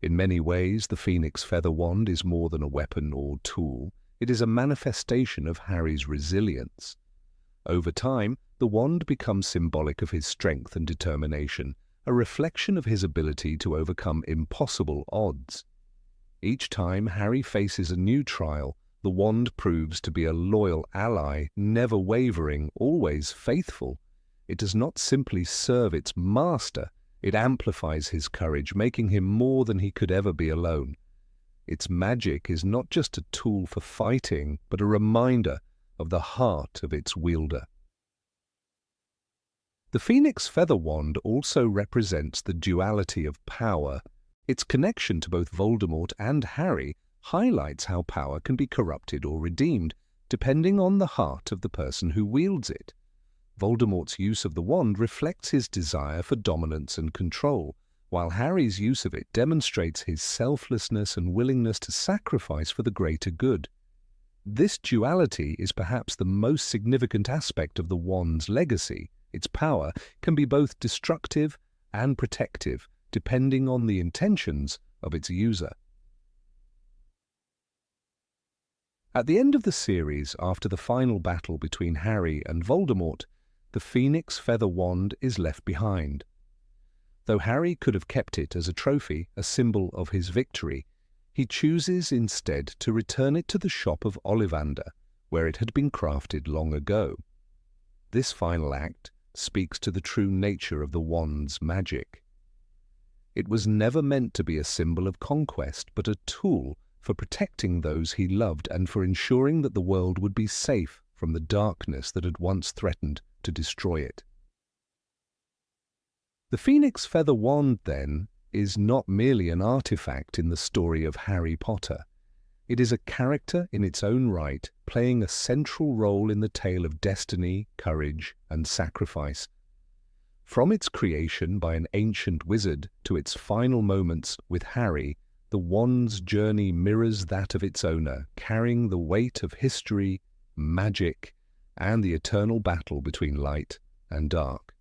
In many ways, the Phoenix Feather Wand is more than a weapon or tool. It is a manifestation of Harry's resilience. Over time, the wand becomes symbolic of his strength and determination, a reflection of his ability to overcome impossible odds. Each time Harry faces a new trial, the wand proves to be a loyal ally, never wavering, always faithful. It does not simply serve its master, it amplifies his courage, making him more than he could ever be alone. Its magic is not just a tool for fighting, but a reminder of the heart of its wielder. The Phoenix Feather Wand also represents the duality of power. Its connection to both Voldemort and Harry highlights how power can be corrupted or redeemed, depending on the heart of the person who wields it. Voldemort's use of the wand reflects his desire for dominance and control, while Harry's use of it demonstrates his selflessness and willingness to sacrifice for the greater good. This duality is perhaps the most significant aspect of the wand's legacy. Its power can be both destructive and protective, depending on the intentions of its user. At the end of the series, after the final battle between Harry and Voldemort, the Phoenix Feather Wand is left behind. Though Harry could have kept it as a trophy, a symbol of his victory, he chooses instead to return it to the shop of Ollivander, where it had been crafted long ago. This final act speaks to the true nature of the wand's magic. It was never meant to be a symbol of conquest, but a tool for protecting those he loved and for ensuring that the world would be safe from the darkness that had once threatened to destroy it. The Phoenix Feather Wand, then, is not merely an artifact in the story of Harry Potter. It is a character in its own right, playing a central role in the tale of destiny, courage, and sacrifice. From its creation by an ancient wizard to its final moments with Harry, the wand's journey mirrors that of its owner, carrying the weight of history, magic, and the eternal battle between light and dark.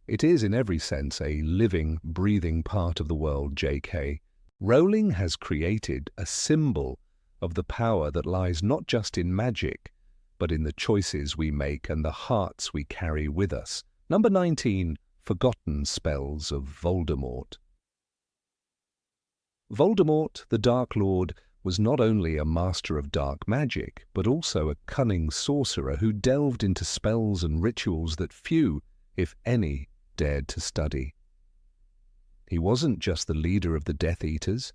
It is, in every sense, a living, breathing part of the world, J.K. Rowling has created a symbol of the power that lies not just in magic, but in the choices we make and the hearts we carry with us. Number 19, Forgotten Spells of Voldemort. Voldemort, the Dark Lord, was not only a master of dark magic, but also a cunning sorcerer who delved into spells and rituals that few, if any, dared to study. He wasn't just the leader of the Death Eaters.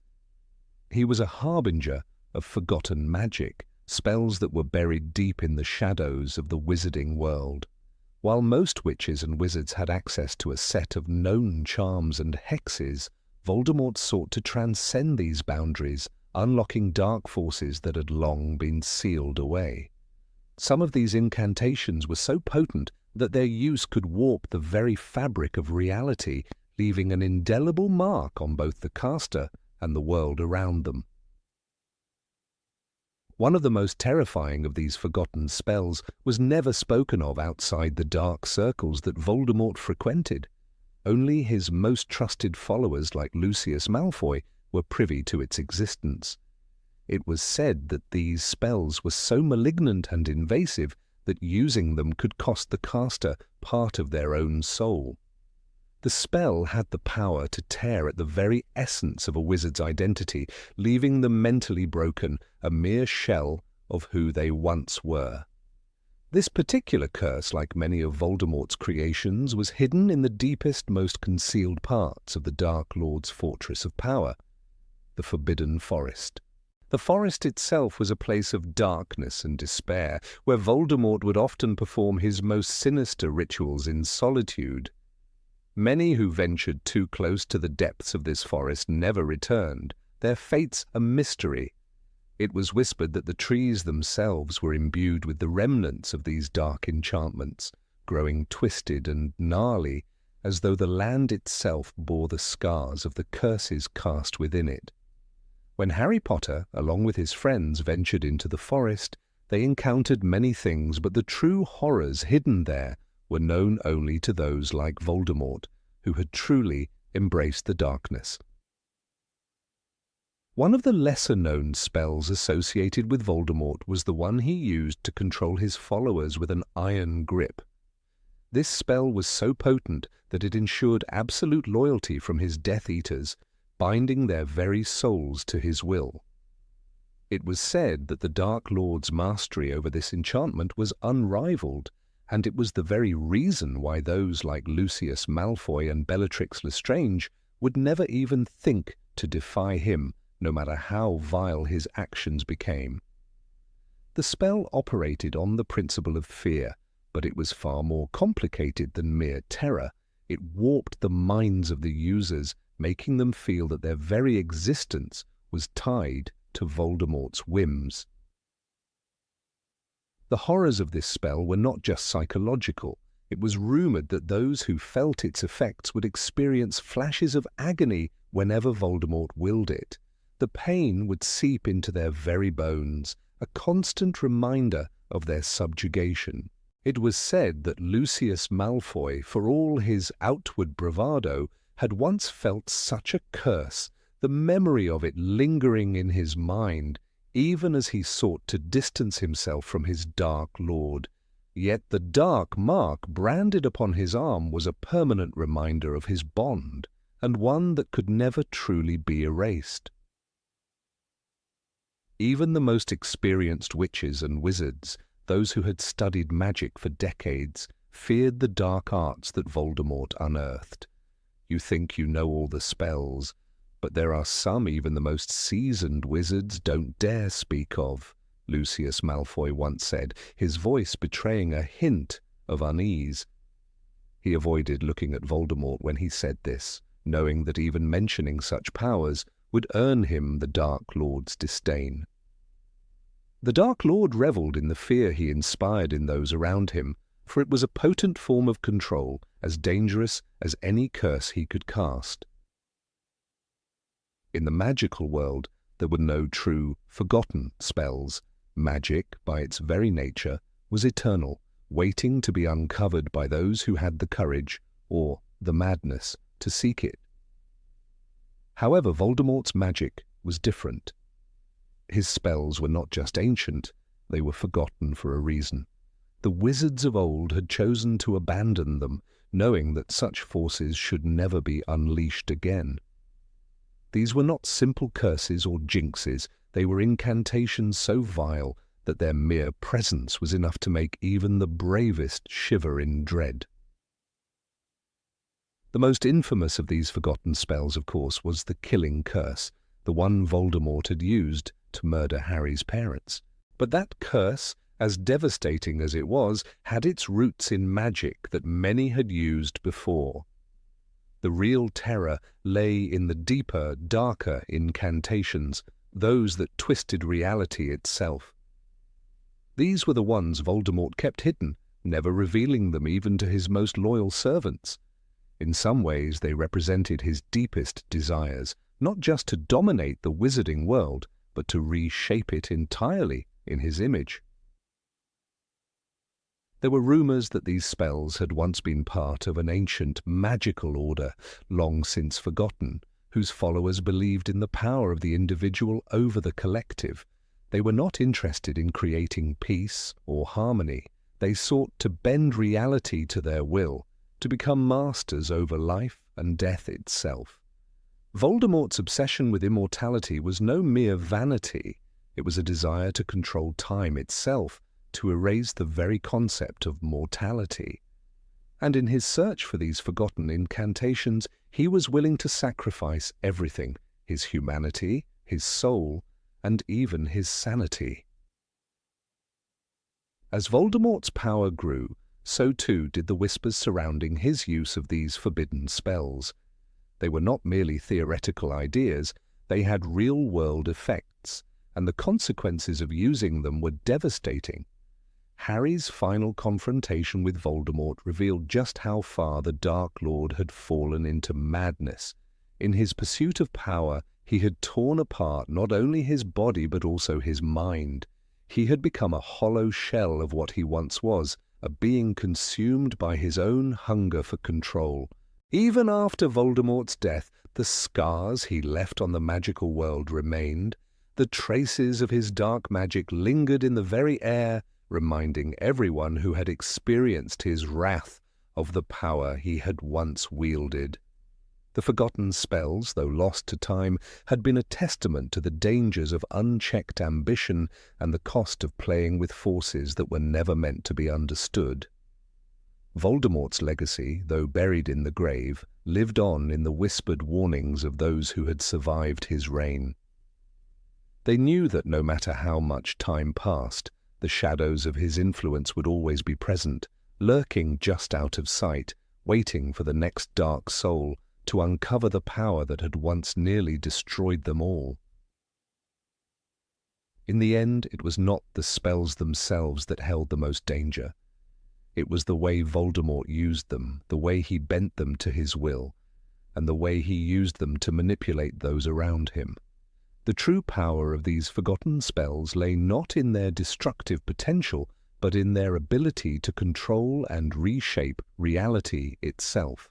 He was a harbinger of forgotten magic, spells that were buried deep in the shadows of the wizarding world. While most witches and wizards had access to a set of known charms and hexes, Voldemort sought to transcend these boundaries, unlocking dark forces that had long been sealed away. Some of these incantations were so potent that their use could warp the very fabric of reality, leaving an indelible mark on both the caster and the world around them. One of the most terrifying of these forgotten spells was never spoken of outside the dark circles that Voldemort frequented. Only his most trusted followers like Lucius Malfoy were privy to its existence. It was said that these spells were so malignant and invasive that using them could cost the caster part of their own soul. The spell had the power to tear at the very essence of a wizard's identity, leaving them mentally broken, a mere shell of who they once were. This particular curse, like many of Voldemort's creations, was hidden in the deepest, most concealed parts of the Dark Lord's fortress of power, the Forbidden Forest. The forest itself was a place of darkness and despair, where Voldemort would often perform his most sinister rituals in solitude. Many who ventured too close to the depths of this forest never returned, their fates a mystery. It was whispered that the trees themselves were imbued with the remnants of these dark enchantments, growing twisted and gnarly, as though the land itself bore the scars of the curses cast within it. When Harry Potter, along with his friends, ventured into the forest, they encountered many things, but the true horrors hidden there were known only to those like Voldemort, who had truly embraced the darkness. One of the lesser-known spells associated with Voldemort was the one he used to control his followers with an iron grip. This spell was so potent that it ensured absolute loyalty from his Death Eaters, binding their very souls to his will. It was said that the Dark Lord's mastery over this enchantment was unrivaled, and it was the very reason why those like Lucius Malfoy and Bellatrix Lestrange would never even think to defy him, no matter how vile his actions became. The spell operated on the principle of fear, but it was far more complicated than mere terror. It warped the minds of the users, making them feel that their very existence was tied to Voldemort's whims. The horrors of this spell were not just psychological. It was rumored that those who felt its effects would experience flashes of agony whenever Voldemort willed it. The pain would seep into their very bones, a constant reminder of their subjugation. It was said that Lucius Malfoy, for all his outward bravado, had once felt such a curse, the memory of it lingering in his mind, even as he sought to distance himself from his Dark Lord. Yet the dark mark branded upon his arm was a permanent reminder of his bond, and one that could never truly be erased. Even the most experienced witches and wizards, those who had studied magic for decades, feared the dark arts that Voldemort unearthed. You think you know all the spells, but there are some even the most seasoned wizards don't dare speak of, Lucius Malfoy once said, his voice betraying a hint of unease. He avoided looking at Voldemort when he said this, knowing that even mentioning such powers would earn him the Dark Lord's disdain. The Dark Lord revelled in the fear he inspired in those around him, for it was a potent form of control, as dangerous as any curse he could cast. In the magical world, there were no true, forgotten spells. Magic, by its very nature, was eternal, waiting to be uncovered by those who had the courage, or the madness, to seek it. However, Voldemort's magic was different. His spells were not just ancient, they were forgotten for a reason. The wizards of old had chosen to abandon them, knowing that such forces should never be unleashed again. These were not simple curses or jinxes, they were incantations so vile that their mere presence was enough to make even the bravest shiver in dread. The most infamous of these forgotten spells, of course, was the killing curse, the one Voldemort had used to murder Harry's parents. But that curse, as devastating as it was, had its roots in magic that many had used before. The real terror lay in the deeper, darker incantations, those that twisted reality itself. These were the ones Voldemort kept hidden, never revealing them even to his most loyal servants. In some ways they represented his deepest desires, not just to dominate the wizarding world, but to reshape it entirely in his image. There were rumors that these spells had once been part of an ancient magical order, long since forgotten, whose followers believed in the power of the individual over the collective. They were not interested in creating peace or harmony. They sought to bend reality to their will, to become masters over life and death itself. Voldemort's obsession with immortality was no mere vanity. It was a desire to control time itself, to erase the very concept of mortality. And in his search for these forgotten incantations, he was willing to sacrifice everything, his humanity, his soul, and even his sanity. As Voldemort's power grew, so too did the whispers surrounding his use of these forbidden spells. They were not merely theoretical ideas, they had real-world effects, and the consequences of using them were devastating. Harry's final confrontation with Voldemort revealed just how far the Dark Lord had fallen into madness. In his pursuit of power, he had torn apart not only his body but also his mind. He had become a hollow shell of what he once was, a being consumed by his own hunger for control. Even after Voldemort's death, the scars he left on the magical world remained. The traces of his dark magic lingered in the very air, reminding everyone who had experienced his wrath of the power he had once wielded. The forgotten spells, though lost to time, had been a testament to the dangers of unchecked ambition and the cost of playing with forces that were never meant to be understood. Voldemort's legacy, though buried in the grave, lived on in the whispered warnings of those who had survived his reign. They knew that no matter how much time passed, the shadows of his influence would always be present, lurking just out of sight, waiting for the next dark soul to uncover the power that had once nearly destroyed them all. In the end, it was not the spells themselves that held the most danger. It was the way Voldemort used them, the way he bent them to his will, and the way he used them to manipulate those around him. The true power of these forgotten spells lay not in their destructive potential, but in their ability to control and reshape reality itself.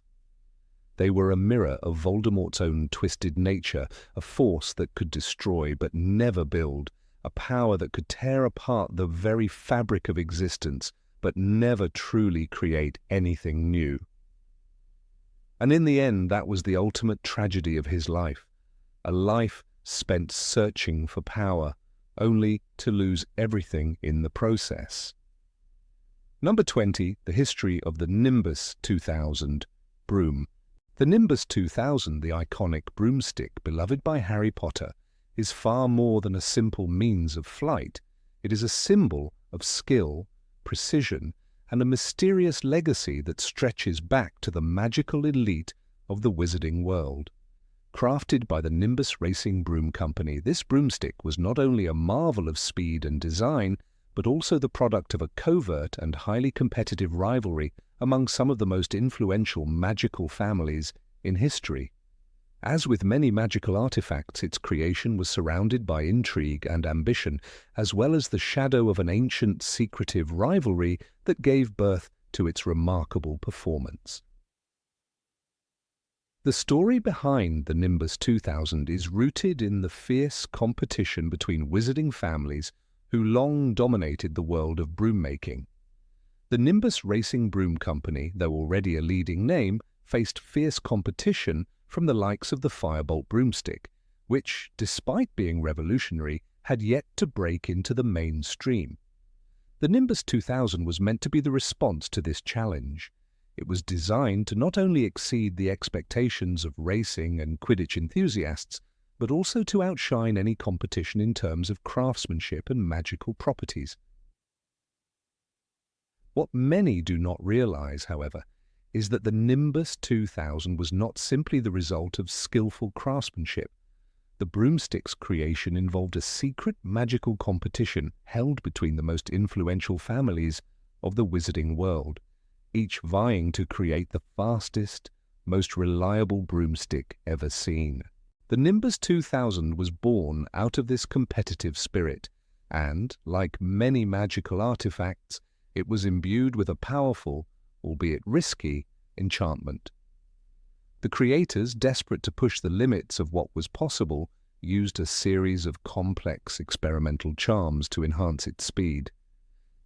They were a mirror of Voldemort's own twisted nature, a force that could destroy but never build, a power that could tear apart the very fabric of existence, but never truly create anything new. And in the end, that was the ultimate tragedy of his life, a life spent searching for power, only to lose everything in the process. Number 20, the history of the Nimbus 2000 broom. The Nimbus 2000, the iconic broomstick beloved by Harry Potter, is far more than a simple means of flight. It is a symbol of skill, precision, and a mysterious legacy that stretches back to the magical elite of the wizarding world. Crafted by the Nimbus Racing Broom Company, this broomstick was not only a marvel of speed and design, but also the product of a covert and highly competitive rivalry among some of the most influential magical families in history. As with many magical artifacts, its creation was surrounded by intrigue and ambition, as well as the shadow of an ancient secretive rivalry that gave birth to its remarkable performance. The story behind the Nimbus 2000 is rooted in the fierce competition between wizarding families who long dominated the world of broom-making. The Nimbus Racing Broom Company, though already a leading name, faced fierce competition from the likes of the Firebolt broomstick, which, despite being revolutionary, had yet to break into the mainstream. The Nimbus 2000 was meant to be the response to this challenge. It was designed to not only exceed the expectations of racing and Quidditch enthusiasts, but also to outshine any competition in terms of craftsmanship and magical properties. What many do not realize, however, is that the Nimbus 2000 was not simply the result of skillful craftsmanship. The broomstick's creation involved a secret magical competition held between the most influential families of the wizarding world, each vying to create the fastest, most reliable broomstick ever seen. The Nimbus 2000 was born out of this competitive spirit, and, like many magical artifacts, it was imbued with a powerful, albeit risky, enchantment. The creators, desperate to push the limits of what was possible, used a series of complex experimental charms to enhance its speed.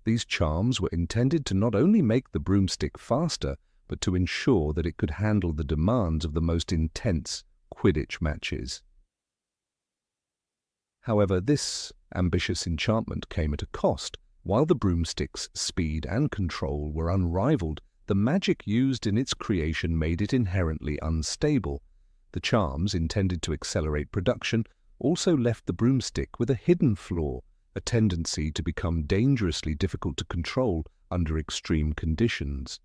These charms were intended to not only make the broomstick faster, but to ensure that it could handle the demands of the most intense Quidditch matches. However, this ambitious enchantment came at a cost. While the broomstick's speed and control were unrivaled, the magic used in its creation made it inherently unstable. The charms, intended to accelerate production, also left the broomstick with a hidden flaw, a tendency to become dangerously difficult to control under extreme conditions.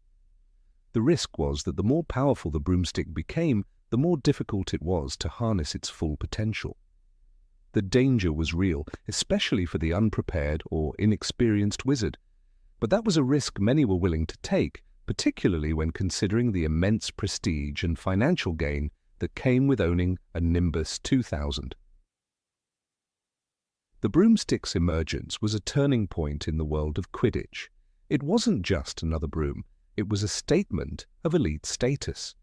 The risk was that the more powerful the broomstick became, the more difficult it was to harness its full potential. The danger was real, especially for the unprepared or inexperienced wizard. But that was a risk many were willing to take, particularly when considering the immense prestige and financial gain that came with owning a Nimbus 2000. The broomstick's emergence was a turning point in the world of Quidditch. It wasn't just another broom, it was a statement of elite status.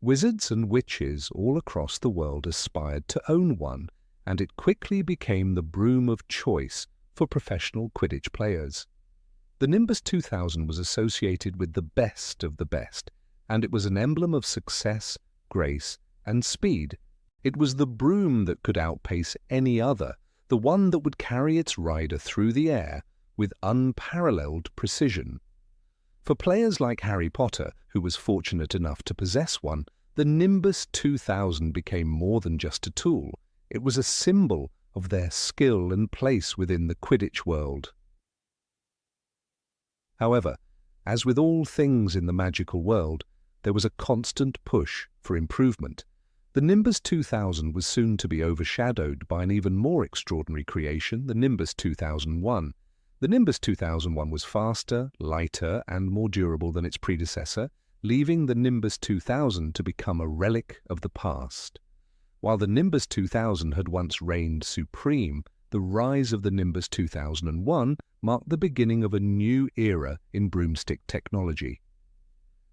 Wizards and witches all across the world aspired to own one, and it quickly became the broom of choice for professional Quidditch players. The Nimbus 2000 was associated with the best of the best, and it was an emblem of success, grace, and speed. It was the broom that could outpace any other, the one that would carry its rider through the air with unparalleled precision. For players like Harry Potter, who was fortunate enough to possess one, the Nimbus 2000 became more than just a tool. It was a symbol of their skill and place within the Quidditch world. However, as with all things in the magical world, there was a constant push for improvement. The Nimbus 2000 was soon to be overshadowed by an even more extraordinary creation, the Nimbus 2001. The Nimbus 2001 was faster, lighter, and more durable than its predecessor, leaving the Nimbus 2000 to become a relic of the past. While the Nimbus 2000 had once reigned supreme, the rise of the Nimbus 2001 marked the beginning of a new era in broomstick technology.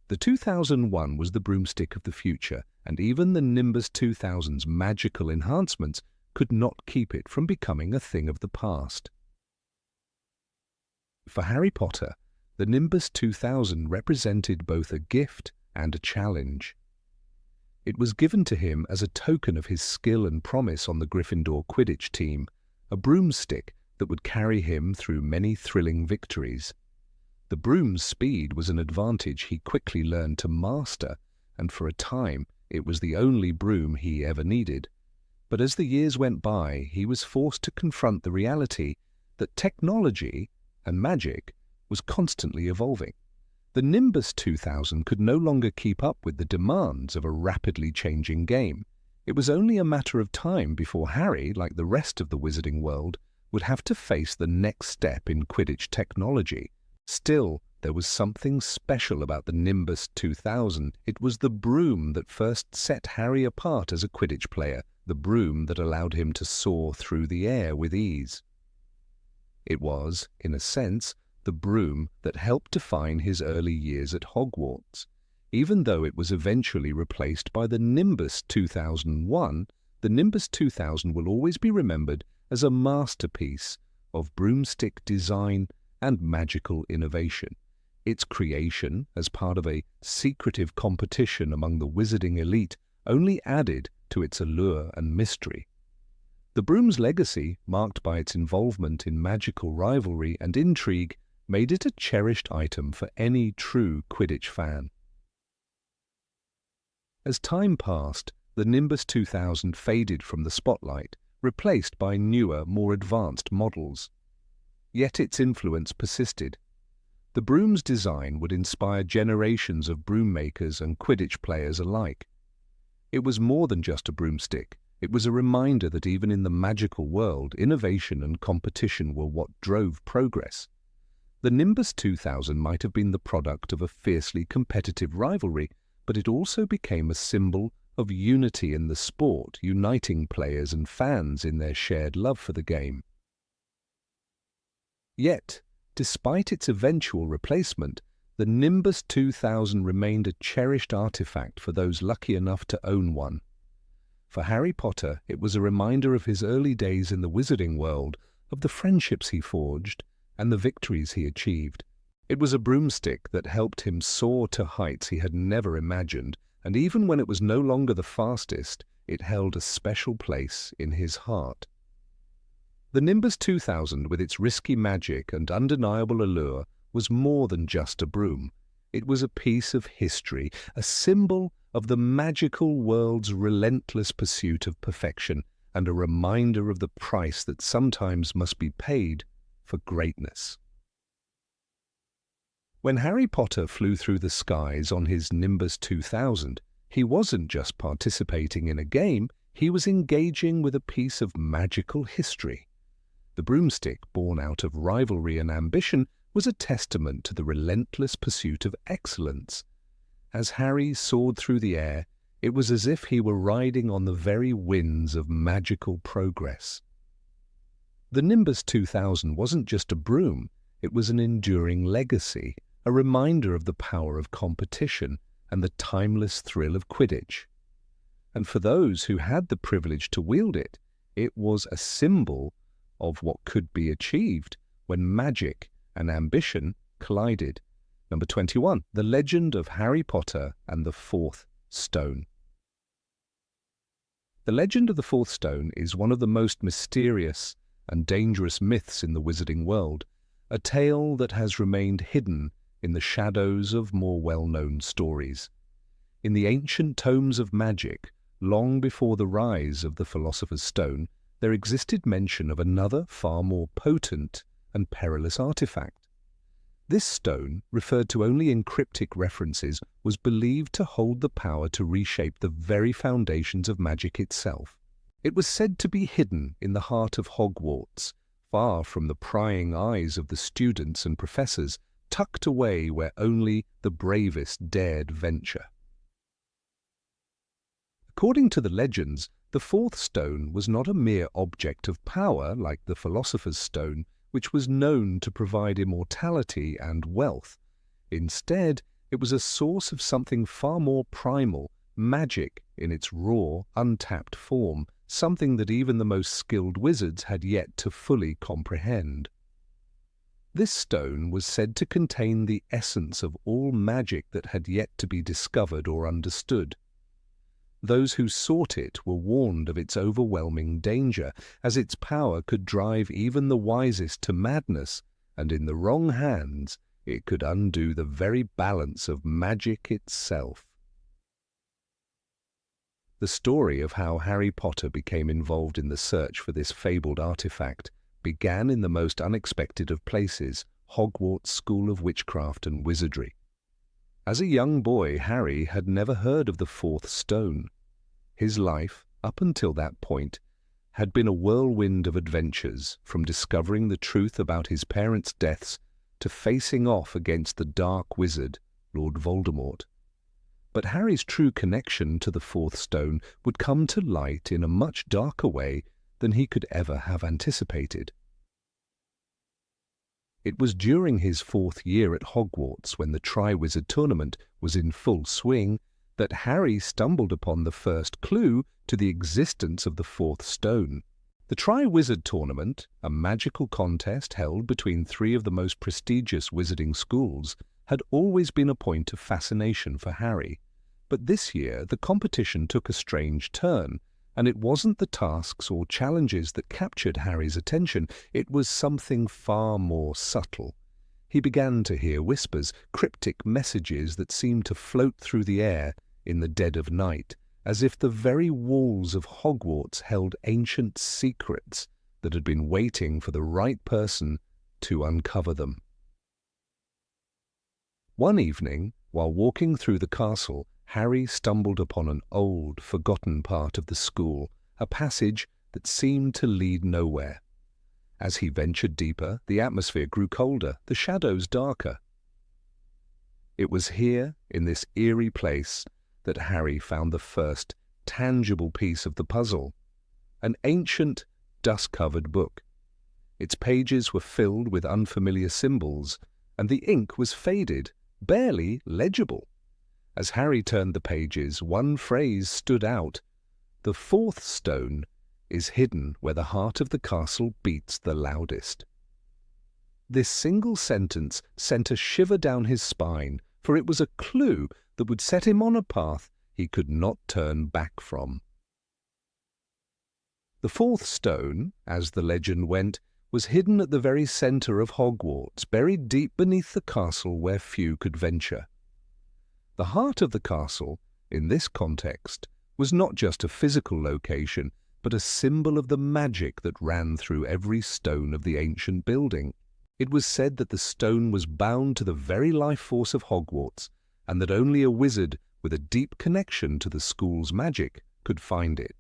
The 2001 was the broomstick of the future, and even the Nimbus 2000's magical enhancements could not keep it from becoming a thing of the past. For Harry Potter, the Nimbus 2000 represented both a gift and a challenge. It was given to him as a token of his skill and promise on the Gryffindor Quidditch team, a broomstick that would carry him through many thrilling victories. The broom's speed was an advantage he quickly learned to master, and for a time it was the only broom he ever needed. But as the years went by, he was forced to confront the reality that technology and magic was constantly evolving. The Nimbus 2000 could no longer keep up with the demands of a rapidly changing game. It was only a matter of time before Harry, like the rest of the wizarding world, would have to face the next step in Quidditch technology. Still, there was something special about the Nimbus 2000. It was the broom that first set Harry apart as a Quidditch player, the broom that allowed him to soar through the air with ease. It was, in a sense, the broom that helped define his early years at Hogwarts. Even though it was eventually replaced by the Nimbus 2001, the Nimbus 2000 will always be remembered as a masterpiece of broomstick design and magical innovation. Its creation, as part of a secretive competition among the wizarding elite, only added to its allure and mystery. The broom's legacy, marked by its involvement in magical rivalry and intrigue, made it a cherished item for any true Quidditch fan. As time passed, the Nimbus 2000 faded from the spotlight, replaced by newer, more advanced models. Yet its influence persisted. The broom's design would inspire generations of broom makers and Quidditch players alike. It was more than just a broomstick. It was a reminder that even in the magical world, innovation and competition were what drove progress. The Nimbus 2000 might have been the product of a fiercely competitive rivalry, but it also became a symbol of unity in the sport, uniting players and fans in their shared love for the game. Yet, despite its eventual replacement, the Nimbus 2000 remained a cherished artifact for those lucky enough to own one. For Harry Potter, it was a reminder of his early days in the wizarding world, of the friendships he forged, and the victories he achieved. It was a broomstick that helped him soar to heights he had never imagined, and even when it was no longer the fastest, it held a special place in his heart. The Nimbus 2000, with its risky magic and undeniable allure, was more than just a broom. It was a piece of history, a symbol of the magical world's relentless pursuit of perfection, and a reminder of the price that sometimes must be paid for greatness. When Harry Potter flew through the skies on his Nimbus 2000, he wasn't just participating in a game, he was engaging with a piece of magical history. The broomstick, born out of rivalry and ambition, was a testament to the relentless pursuit of excellence. As Harry soared through the air, it was as if he were riding on the very winds of magical progress. The Nimbus 2000 wasn't just a broom, it was an enduring legacy, a reminder of the power of competition and the timeless thrill of Quidditch. And for those who had the privilege to wield it, it was a symbol of what could be achieved when magic and ambition collided. Number 21, The Legend of Harry Potter and the Fourth Stone. The legend of the Fourth Stone is one of the most mysterious and dangerous myths in the wizarding world, a tale that has remained hidden in the shadows of more well-known stories. In the ancient tomes of magic, long before the rise of the Philosopher's Stone, there existed mention of another far more potent and perilous artifact. This stone, referred to only in cryptic references, was believed to hold the power to reshape the very foundations of magic itself. It was said to be hidden in the heart of Hogwarts, far from the prying eyes of the students and professors, tucked away where only the bravest dared venture. According to the legends, the Fourth Stone was not a mere object of power like the Philosopher's Stone, which was known to provide immortality and wealth. Instead, it was a source of something far more primal, magic in its raw, untapped form, something that even the most skilled wizards had yet to fully comprehend. This stone was said to contain the essence of all magic that had yet to be discovered or understood. Those who sought it were warned of its overwhelming danger, as its power could drive even the wisest to madness, and in the wrong hands it could undo the very balance of magic itself. The story of how Harry Potter became involved in the search for this fabled artifact began in the most unexpected of places, Hogwarts School of Witchcraft and Wizardry. As a young boy, Harry had never heard of the Fourth Stone. His life, up until that point, had been a whirlwind of adventures, from discovering the truth about his parents' deaths to facing off against the dark wizard, Lord Voldemort. But Harry's true connection to the Fourth Stone would come to light in a much darker way than he could ever have anticipated. It was during his fourth year at Hogwarts, when the Triwizard Tournament was in full swing, that Harry stumbled upon the first clue to the existence of the Fourth Stone. The Triwizard Tournament, a magical contest held between three of the most prestigious wizarding schools, had always been a point of fascination for Harry. But this year the competition took a strange turn, and it wasn't the tasks or challenges that captured Harry's attention, it was something far more subtle. He began to hear whispers, cryptic messages that seemed to float through the air in the dead of night, as if the very walls of Hogwarts held ancient secrets that had been waiting for the right person to uncover them. One evening, while walking through the castle, Harry stumbled upon an old, forgotten part of the school, a passage that seemed to lead nowhere. As he ventured deeper, the atmosphere grew colder, the shadows darker. It was here, in this eerie place, that Harry found the first tangible piece of the puzzle, an ancient, dust-covered book. Its pages were filled with unfamiliar symbols, and the ink was faded, barely legible. As Harry turned the pages, one phrase stood out: "The Fourth Stone is hidden where the heart of the castle beats the loudest." This single sentence sent a shiver down his spine, for it was a clue that would set him on a path he could not turn back from. The Fourth Stone, as the legend went, was hidden at the very centre of Hogwarts, buried deep beneath the castle where few could venture. The heart of the castle, in this context, was not just a physical location, but a symbol of the magic that ran through every stone of the ancient building. It was said that the stone was bound to the very life force of Hogwarts, and that only a wizard with a deep connection to the school's magic could find it.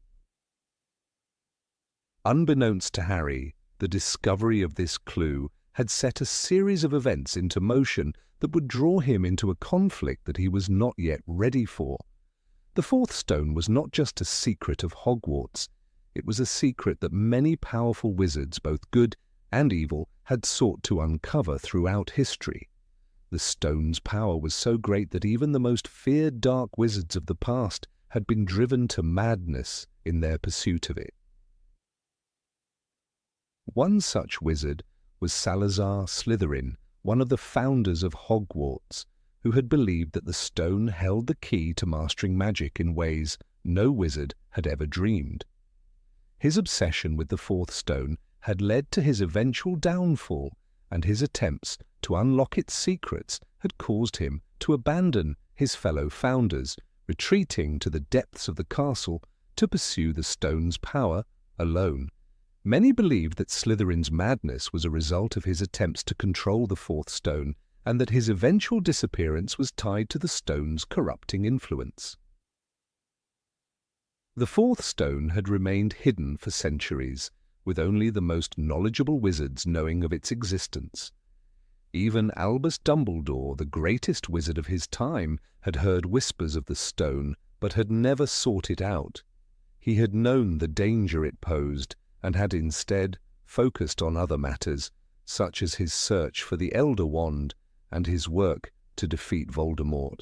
Unbeknownst to Harry, the discovery of this clue had set a series of events into motion that would draw him into a conflict that he was not yet ready for. The fourth stone was not just a secret of Hogwarts. It was a secret that many powerful wizards, both good and evil, had sought to uncover throughout history. The stone's power was so great that even the most feared dark wizards of the past had been driven to madness in their pursuit of it. One such wizard was Salazar Slytherin, one of the founders of Hogwarts, who had believed that the stone held the key to mastering magic in ways no wizard had ever dreamed. His obsession with the fourth stone had led to his eventual downfall, and his attempts to unlock its secrets had caused him to abandon his fellow founders, retreating to the depths of the castle to pursue the stone's power alone. Many believed that Slytherin's madness was a result of his attempts to control the fourth stone, and that his eventual disappearance was tied to the stone's corrupting influence. The fourth stone had remained hidden for centuries, with only the most knowledgeable wizards knowing of its existence. Even Albus Dumbledore, the greatest wizard of his time, had heard whispers of the stone, but had never sought it out. He had known the danger it posed, and had instead focused on other matters, such as his search for the Elder Wand and his work to defeat Voldemort.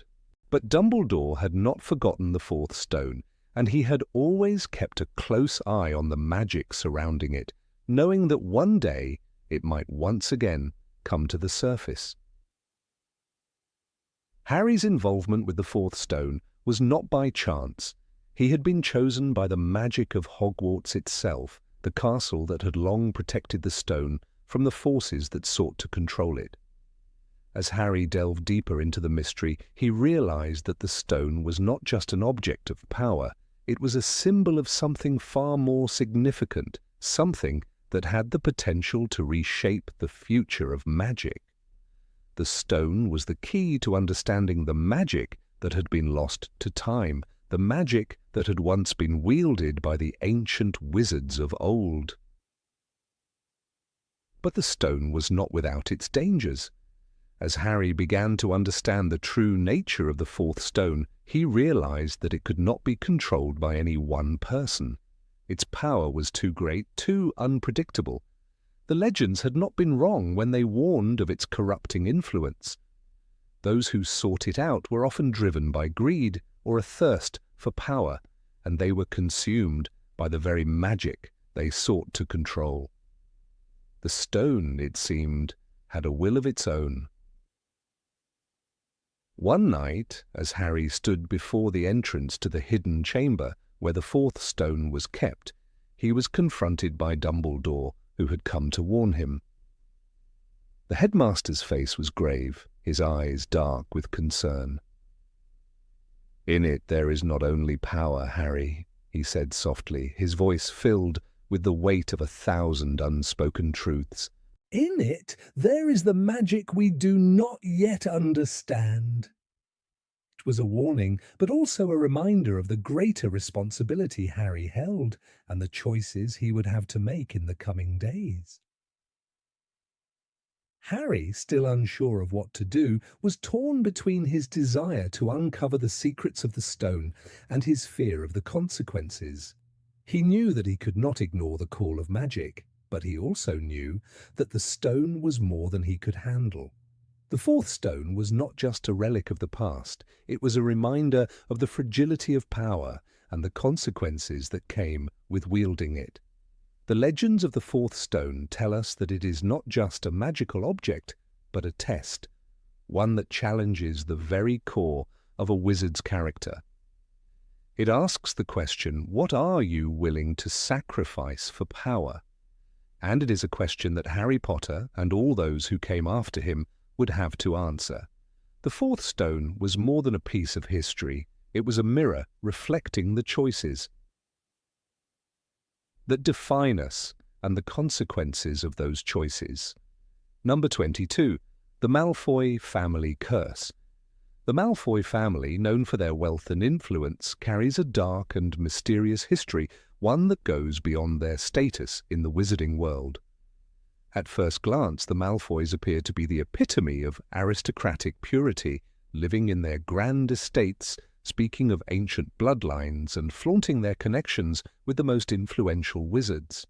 But Dumbledore had not forgotten the fourth stone, and he had always kept a close eye on the magic surrounding it, knowing that one day it might once again come to the surface. Harry's involvement with the fourth stone was not by chance. He had been chosen by the magic of Hogwarts itself, the castle that had long protected the stone from the forces that sought to control it. As Harry delved deeper into the mystery, he realized that the stone was not just an object of power. It was a symbol of something far more significant, something that had the potential to reshape the future of magic. The stone was the key to understanding the magic that had been lost to time, the magic that had once been wielded by the ancient wizards of old. But the stone was not without its dangers. As Harry began to understand the true nature of the fourth stone, he realized that it could not be controlled by any one person. Its power was too great, too unpredictable. The legends had not been wrong when they warned of its corrupting influence. Those who sought it out were often driven by greed or a thirst for power, and they were consumed by the very magic they sought to control. The stone, it seemed, had a will of its own. One night, as Harry stood before the entrance to the hidden chamber where the fourth stone was kept, he was confronted by Dumbledore, who had come to warn him. The headmaster's face was grave, his eyes dark with concern. "In it there is not only power, Harry," he said softly, his voice filled with the weight of 1,000 unspoken truths. "In it there is the magic we do not yet understand." It was a warning, but also a reminder of the greater responsibility Harry held and the choices he would have to make in the coming days. Harry, still unsure of what to do, was torn between his desire to uncover the secrets of the stone and his fear of the consequences. He knew that he could not ignore the call of magic, but he also knew that the stone was more than he could handle. The fourth stone was not just a relic of the past, it was a reminder of the fragility of power and the consequences that came with wielding it. The legends of the fourth stone tell us that it is not just a magical object, but a test, one that challenges the very core of a wizard's character. It asks the question, what are you willing to sacrifice for power? And it is a question that Harry Potter and all those who came after him would have to answer. The fourth stone was more than a piece of history. It was a mirror reflecting the choices that define us and the consequences of those choices. Number 22. The Malfoy Family Curse. The Malfoy family, known for their wealth and influence, carries a dark and mysterious history, one that goes beyond their status in the wizarding world. At first glance, the Malfoys appear to be the epitome of aristocratic purity, living in their grand estates, speaking of ancient bloodlines and flaunting their connections with the most influential wizards.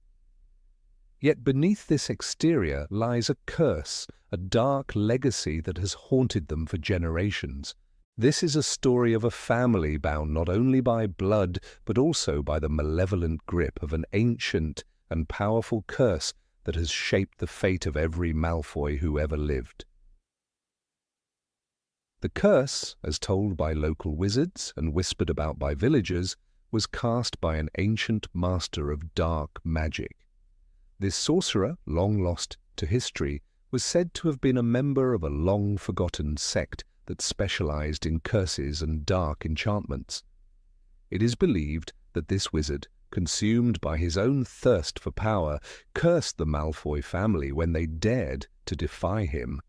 Yet beneath this exterior lies a curse, a dark legacy that has haunted them for generations. This is a story of a family bound not only by blood, but also by the malevolent grip of an ancient and powerful curse that has shaped the fate of every Malfoy who ever lived. The curse, as told by local wizards and whispered about by villagers, was cast by an ancient master of dark magic. This sorcerer, long lost to history, was said to have been a member of a long-forgotten sect that specialized in curses and dark enchantments. It is believed that this wizard, consumed by his own thirst for power, cursed the Malfoy family when they dared to defy him.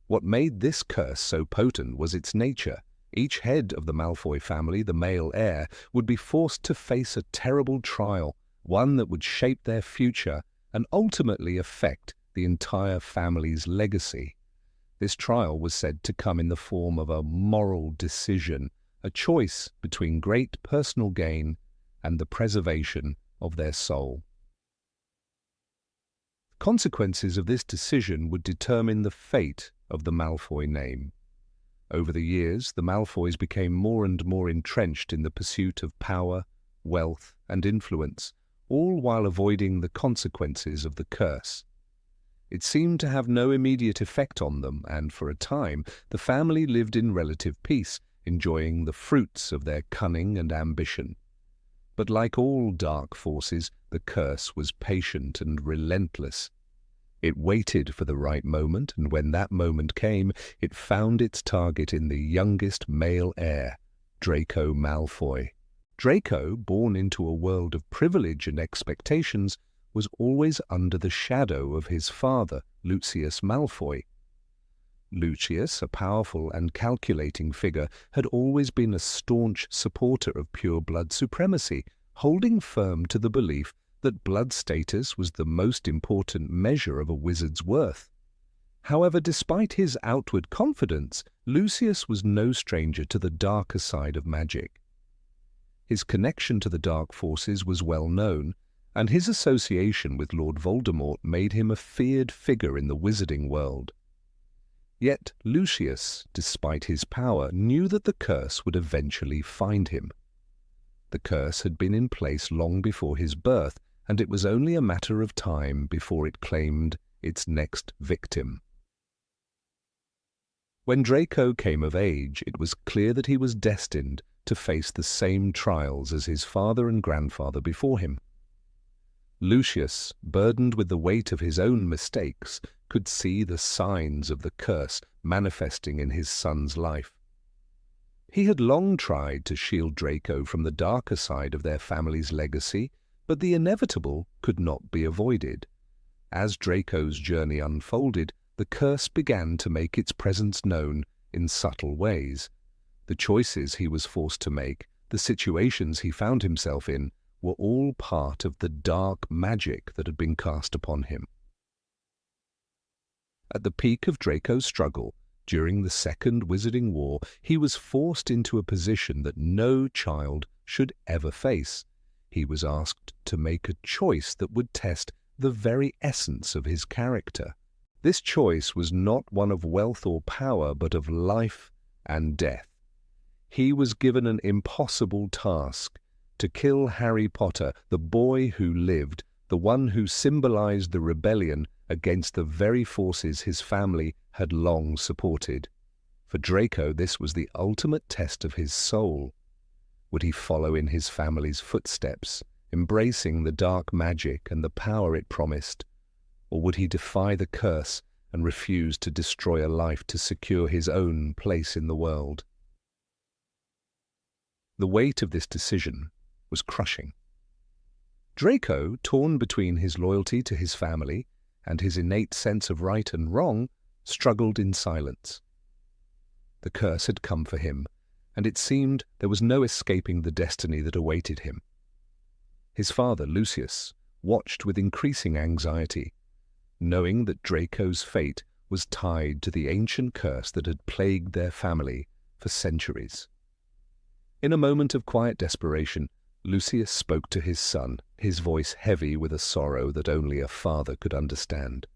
What made this curse so potent was its nature. Each head of the Malfoy family, the male heir, would be forced to face a terrible trial, one that would shape their future and ultimately affect the entire family's legacy. This trial was said to come in the form of a moral decision, a choice between great personal gain and the preservation of their soul. The consequences of this decision would determine the fate of the Malfoy name. Over the years, the Malfoys became more and more entrenched in the pursuit of power, wealth, and influence, all while avoiding the consequences of the curse. It seemed to have no immediate effect on them, and for a time the family lived in relative peace, enjoying the fruits of their cunning and ambition. But like all dark forces, the curse was patient and relentless. It waited for the right moment, and when that moment came, it found its target in the youngest male heir, Draco Malfoy. Draco, born into a world of privilege and expectations, was always under the shadow of his father, Lucius Malfoy. Lucius, a powerful and calculating figure, had always been a staunch supporter of pure-blood supremacy, holding firm to the belief that blood status was the most important measure of a wizard's worth. However, despite his outward confidence, Lucius was no stranger to the darker side of magic. His connection to the dark forces was well known, and his association with Lord Voldemort made him a feared figure in the wizarding world. Yet Lucius, despite his power, knew that the curse would eventually find him. The curse had been in place long before his birth, and it was only a matter of time before it claimed its next victim. When Draco came of age, it was clear that he was destined to face the same trials as his father and grandfather before him. Lucius, burdened with the weight of his own mistakes, could see the signs of the curse manifesting in his son's life. He had long tried to shield Draco from the darker side of their family's legacy, but the inevitable could not be avoided. As Draco's journey unfolded, the curse began to make its presence known in subtle ways. The choices he was forced to make, the situations he found himself in, were all part of the dark magic that had been cast upon him. At the peak of Draco's struggle, during the Second Wizarding War, he was forced into a position that no child should ever face. He was asked to make a choice that would test the very essence of his character. This choice was not one of wealth or power, but of life and death. He was given an impossible task: to kill Harry Potter, the boy who lived, the one who symbolized the rebellion against the very forces his family had long supported. For Draco, this was the ultimate test of his soul. Would he follow in his family's footsteps, embracing the dark magic and the power it promised? Or would he defy the curse and refuse to destroy a life to secure his own place in the world? The weight of this decision was crushing. Draco, torn between his loyalty to his family and his innate sense of right and wrong, struggled in silence. The curse had come for him, and it seemed there was no escaping the destiny that awaited him. His father, Lucius, watched with increasing anxiety. knowing that Draco's fate was tied to the ancient curse that had plagued their family for centuries. In a moment of quiet desperation, Lucius spoke to his son, his voice heavy with a sorrow that only a father could understand.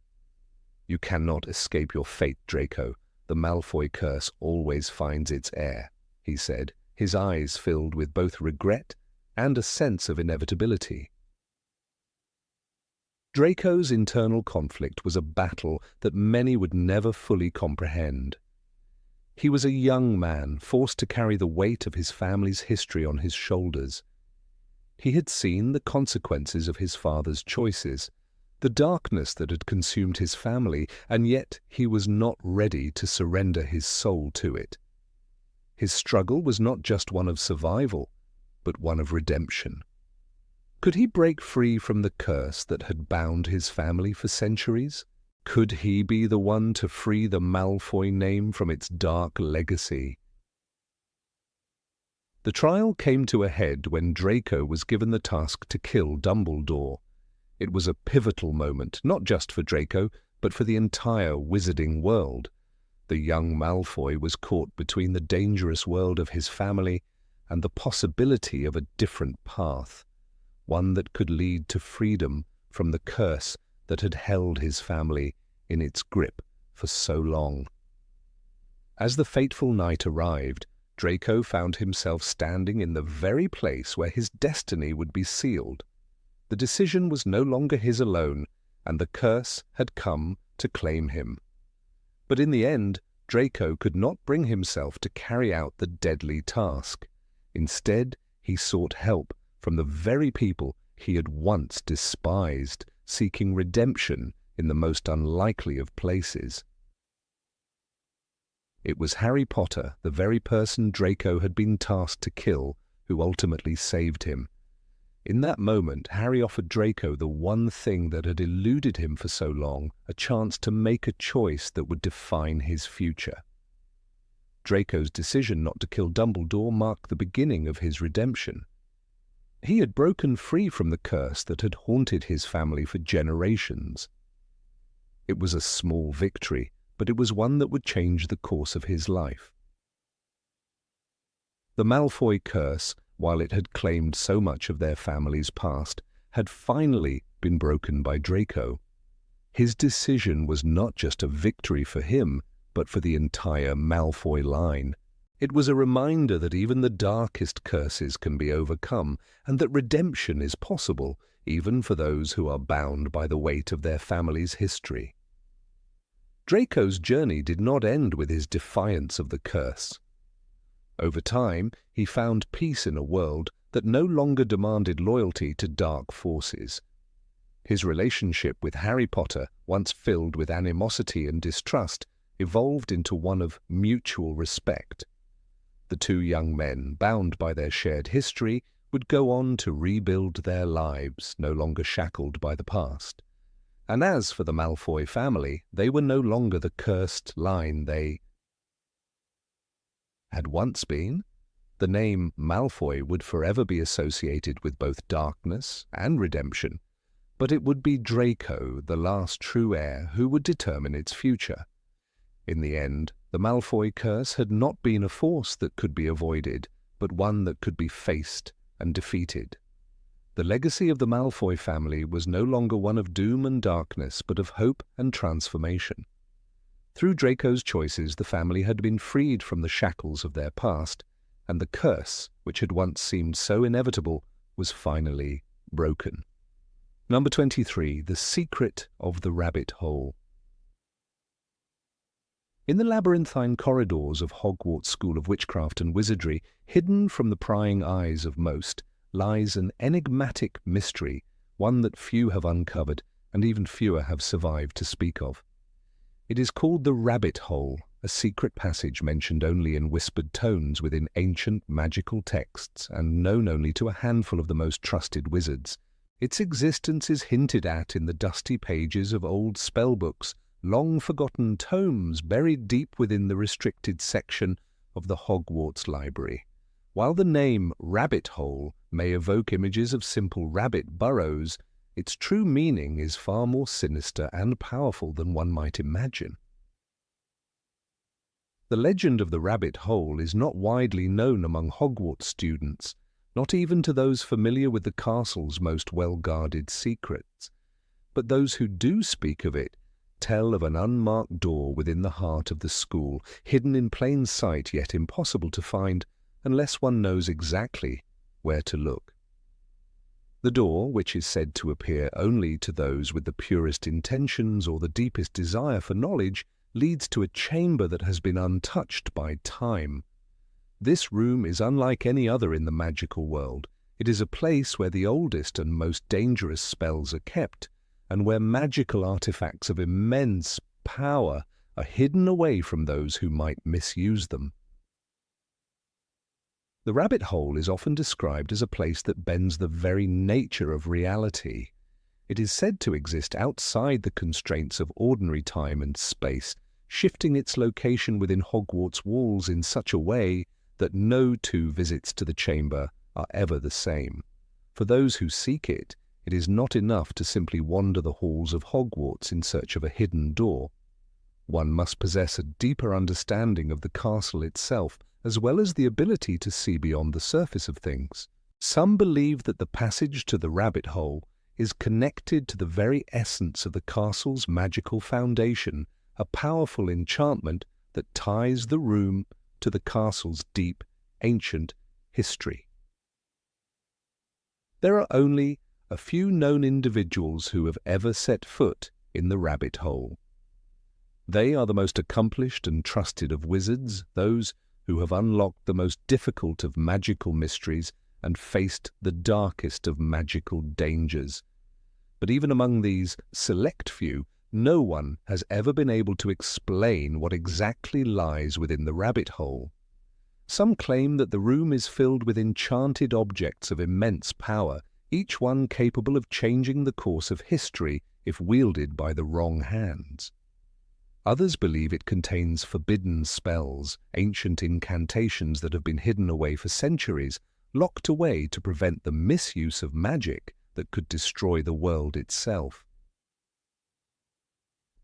"You cannot escape your fate, Draco. The Malfoy curse always finds its heir," he said, his eyes filled with both regret and a sense of inevitability. Draco's internal conflict was a battle that many would never fully comprehend. He was a young man forced to carry the weight of his family's history on his shoulders. He had seen the consequences of his father's choices, the darkness that had consumed his family, and yet he was not ready to surrender his soul to it. His struggle was not just one of survival, but one of redemption. Could he break free from the curse that had bound his family for centuries? Could he be the one to free the Malfoy name from its dark legacy? The trial came to a head when Draco was given the task to kill Dumbledore. It was a pivotal moment, not just for Draco, but for the entire wizarding world. The young Malfoy was caught between the dangerous world of his family and the possibility of a different path, one that could lead to freedom from the curse that had held his family in its grip for so long. As the fateful night arrived, Draco found himself standing in the very place where his destiny would be sealed. The decision was no longer his alone, and the curse had come to claim him. But in the end, Draco could not bring himself to carry out the deadly task. Instead, he sought help from the very people he had once despised, seeking redemption in the most unlikely of places. It was Harry Potter, the very person Draco had been tasked to kill, who ultimately saved him. In that moment, Harry offered Draco the one thing that had eluded him for so long, a chance to make a choice that would define his future. Draco's decision not to kill Dumbledore marked the beginning of his redemption. He had broken free from the curse that had haunted his family for generations. It was a small victory, but it was one that would change the course of his life. The Malfoy curse, while it had claimed so much of their family's past, had finally been broken by Draco. His decision was not just a victory for him, but for the entire Malfoy line. It was a reminder that even the darkest curses can be overcome, and that redemption is possible, even for those who are bound by the weight of their family's history. Draco's journey did not end with his defiance of the curse. Over time, he found peace in a world that no longer demanded loyalty to dark forces. His relationship with Harry Potter, once filled with animosity and distrust, evolved into one of mutual respect. The two young men, bound by their shared history, would go on to rebuild their lives, no longer shackled by the past. And as for the Malfoy family, they were no longer the cursed line they had once been. The name Malfoy would forever be associated with both darkness and redemption, but it would be Draco, the last true heir, who would determine its future. In the end, the Malfoy curse had not been a force that could be avoided, but one that could be faced and defeated. The legacy of the Malfoy family was no longer one of doom and darkness, but of hope and transformation. Through Draco's choices, the family had been freed from the shackles of their past, and the curse, which had once seemed so inevitable, was finally broken. Number 23. The Secret of the Rabbit Hole. In the labyrinthine corridors of Hogwarts School of Witchcraft and Wizardry, hidden from the prying eyes of most, lies an enigmatic mystery, one that few have uncovered and even fewer have survived to speak of. It is called the Rabbit Hole, a secret passage mentioned only in whispered tones within ancient magical texts and known only to a handful of the most trusted wizards. Its existence is hinted at in the dusty pages of old spellbooks, long-forgotten tomes buried deep within the restricted section of the Hogwarts Library. While the name Rabbit Hole may evoke images of simple rabbit burrows, its true meaning is far more sinister and powerful than one might imagine. The legend of the rabbit hole is not widely known among Hogwarts students, not even to those familiar with the castle's most well-guarded secrets. But those who do speak of it tell of an unmarked door within the heart of the school, hidden in plain sight yet impossible to find unless one knows exactly where to look. The door, which is said to appear only to those with the purest intentions or the deepest desire for knowledge, leads to a chamber that has been untouched by time. This room is unlike any other in the magical world. It is a place where the oldest and most dangerous spells are kept, and where magical artifacts of immense power are hidden away from those who might misuse them. The rabbit hole is often described as a place that bends the very nature of reality. It is said to exist outside the constraints of ordinary time and space, shifting its location within Hogwarts walls in such a way that no two visits to the chamber are ever the same. For those who seek it, it is not enough to simply wander the halls of Hogwarts in search of a hidden door. One must possess a deeper understanding of the castle itself, as well as the ability to see beyond the surface of things. Some believe that the passage to the rabbit hole is connected to the very essence of the castle's magical foundation, a powerful enchantment that ties the room to the castle's deep, ancient history. There are only a few known individuals who have ever set foot in the rabbit hole. They are the most accomplished and trusted of wizards, those who have unlocked the most difficult of magical mysteries and faced the darkest of magical dangers. But even among these select few, no one has ever been able to explain what exactly lies within the rabbit hole. Some claim that the room is filled with enchanted objects of immense power, each one capable of changing the course of history if wielded by the wrong hands. Others believe it contains forbidden spells, ancient incantations that have been hidden away for centuries, locked away to prevent the misuse of magic that could destroy the world itself.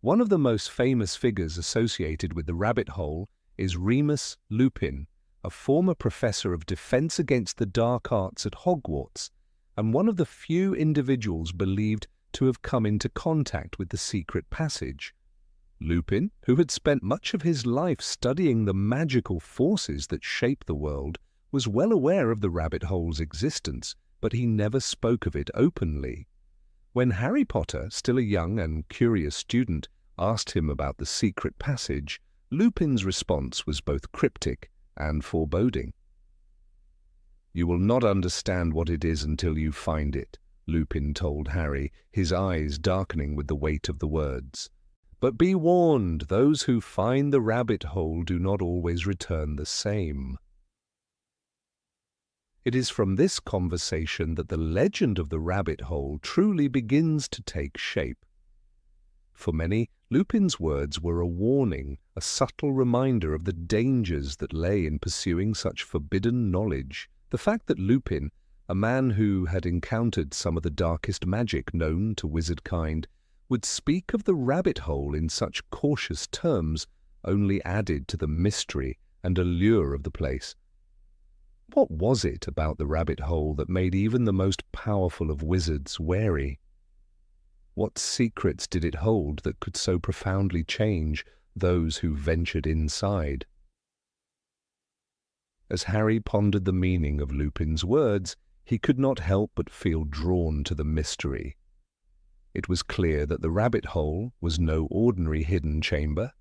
One of the most famous figures associated with the rabbit hole is Remus Lupin, a former professor of defense against the dark arts at Hogwarts, and one of the few individuals believed to have come into contact with the secret passage. Lupin, who had spent much of his life studying the magical forces that shape the world, was well aware of the rabbit hole's existence, but he never spoke of it openly. When Harry Potter, still a young and curious student, asked him about the secret passage, Lupin's response was both cryptic and foreboding. "You will not understand what it is until you find it," Lupin told Harry, his eyes darkening with the weight of the words. "But be warned, those who find the rabbit hole do not always return the same." It is from this conversation that the legend of the rabbit hole truly begins to take shape. For many, Lupin's words were a warning, a subtle reminder of the dangers that lay in pursuing such forbidden knowledge. The fact that Lupin, a man who had encountered some of the darkest magic known to wizardkind, would speak of the rabbit hole in such cautious terms only added to the mystery and allure of the place. What was it about the rabbit hole that made even the most powerful of wizards wary? What secrets did it hold that could so profoundly change those who ventured inside? As Harry pondered the meaning of Lupin's words, he could not help but feel drawn to the mystery. It was clear that the rabbit hole was no ordinary hidden chamber.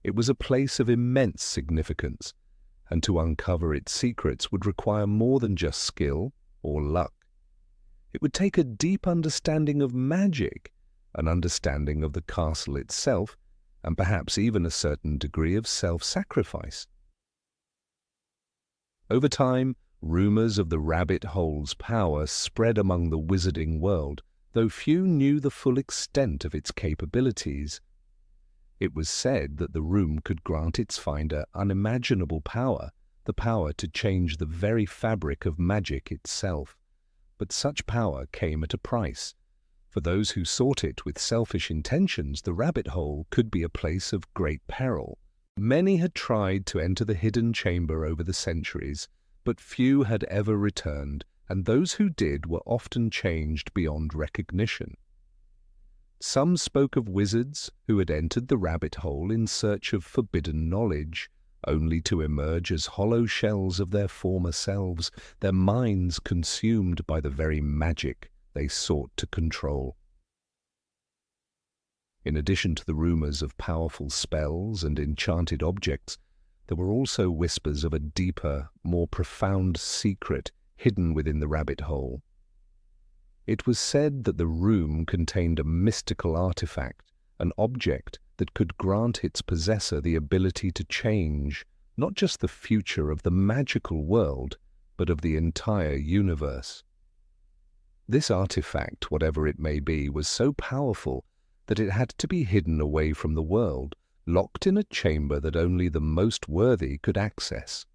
It was a place of immense significance, and to uncover its secrets would require more than just skill or luck. It would take a deep understanding of magic, an understanding of the castle itself, and perhaps even a certain degree of self-sacrifice. Over time, rumors of the rabbit hole's power spread among the wizarding world, though few knew the full extent of its capabilities. It was said that the room could grant its finder unimaginable power, the power to change the very fabric of magic itself. But such power came at a price. For those who sought it with selfish intentions, the rabbit hole could be a place of great peril. Many had tried to enter the hidden chamber over the centuries, but few had ever returned, and those who did were often changed beyond recognition. Some spoke of wizards who had entered the rabbit hole in search of forbidden knowledge, only to emerge as hollow shells of their former selves, their minds consumed by the very magic they sought to control. In addition to the rumors of powerful spells and enchanted objects, there were also whispers of a deeper, more profound secret hidden within the rabbit hole. It was said that the room contained a mystical artifact, an object that could grant its possessor the ability to change not just the future of the magical world, but of the entire universe. This artifact, whatever it may be, was so powerful that it had to be hidden away from the world, locked in a chamber that only the most worthy could access.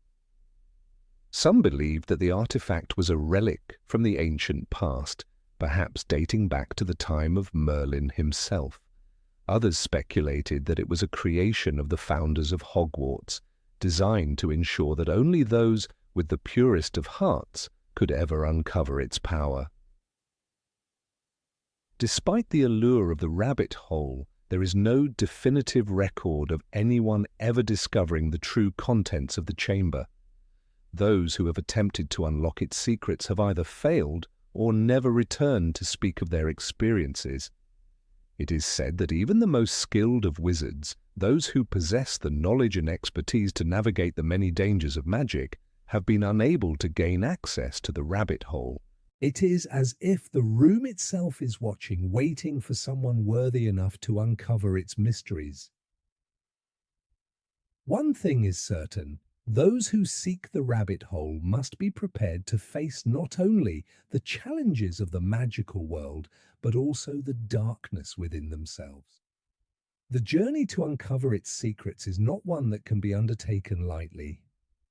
Some believed that the artifact was a relic from the ancient past, perhaps dating back to the time of Merlin himself. Others speculated that it was a creation of the founders of Hogwarts, designed to ensure that only those with the purest of hearts could ever uncover its power. Despite the allure of the rabbit hole, there is no definitive record of anyone ever discovering the true contents of the chamber. Those who have attempted to unlock its secrets have either failed or never returned to speak of their experiences. It is said that even the most skilled of wizards, those who possess the knowledge and expertise to navigate the many dangers of magic, have been unable to gain access to the rabbit hole. It is as if the room itself is watching, waiting for someone worthy enough to uncover its mysteries. One thing is certain: those who seek the rabbit hole must be prepared to face not only the challenges of the magical world, but also the darkness within themselves. The journey to uncover its secrets is not one that can be undertaken lightly.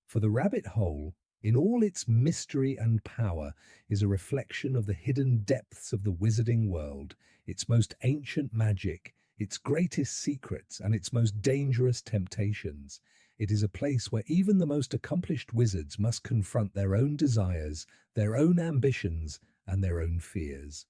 For the rabbit hole, in all its mystery and power, is a reflection of the hidden depths of the wizarding world, its most ancient magic, its greatest secrets, and its most dangerous temptations. It is a place where even the most accomplished wizards must confront their own desires, their own ambitions, and their own fears.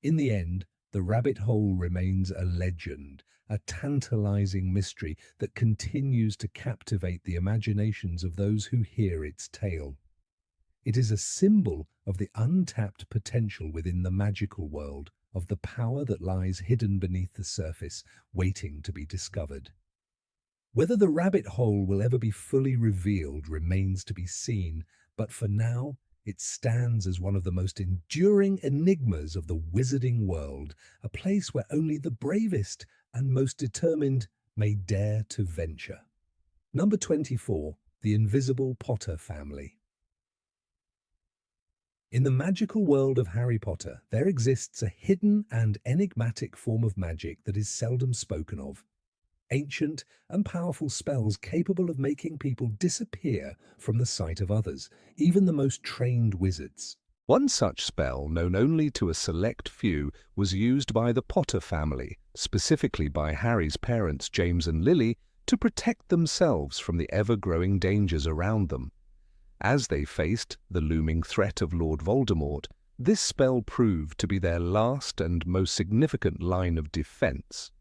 In the end, the rabbit hole remains a legend, a tantalizing mystery that continues to captivate the imaginations of those who hear its tale. It is a symbol of the untapped potential within the magical world, of the power that lies hidden beneath the surface, waiting to be discovered. Whether the rabbit hole will ever be fully revealed remains to be seen, but for now, it stands as one of the most enduring enigmas of the wizarding world, a place where only the bravest and most determined may dare to venture. Number 24. The Invisible Potter Family. In the magical world of Harry Potter, there exists a hidden and enigmatic form of magic that is seldom spoken of. Ancient and powerful spells capable of making people disappear from the sight of others, even the most trained wizards. One such spell, known only to a select few, was used by the Potter family, specifically by Harry's parents James and Lily, to protect themselves from the ever-growing dangers around them. As they faced the looming threat of Lord Voldemort, this spell proved to be their last and most significant line of defense.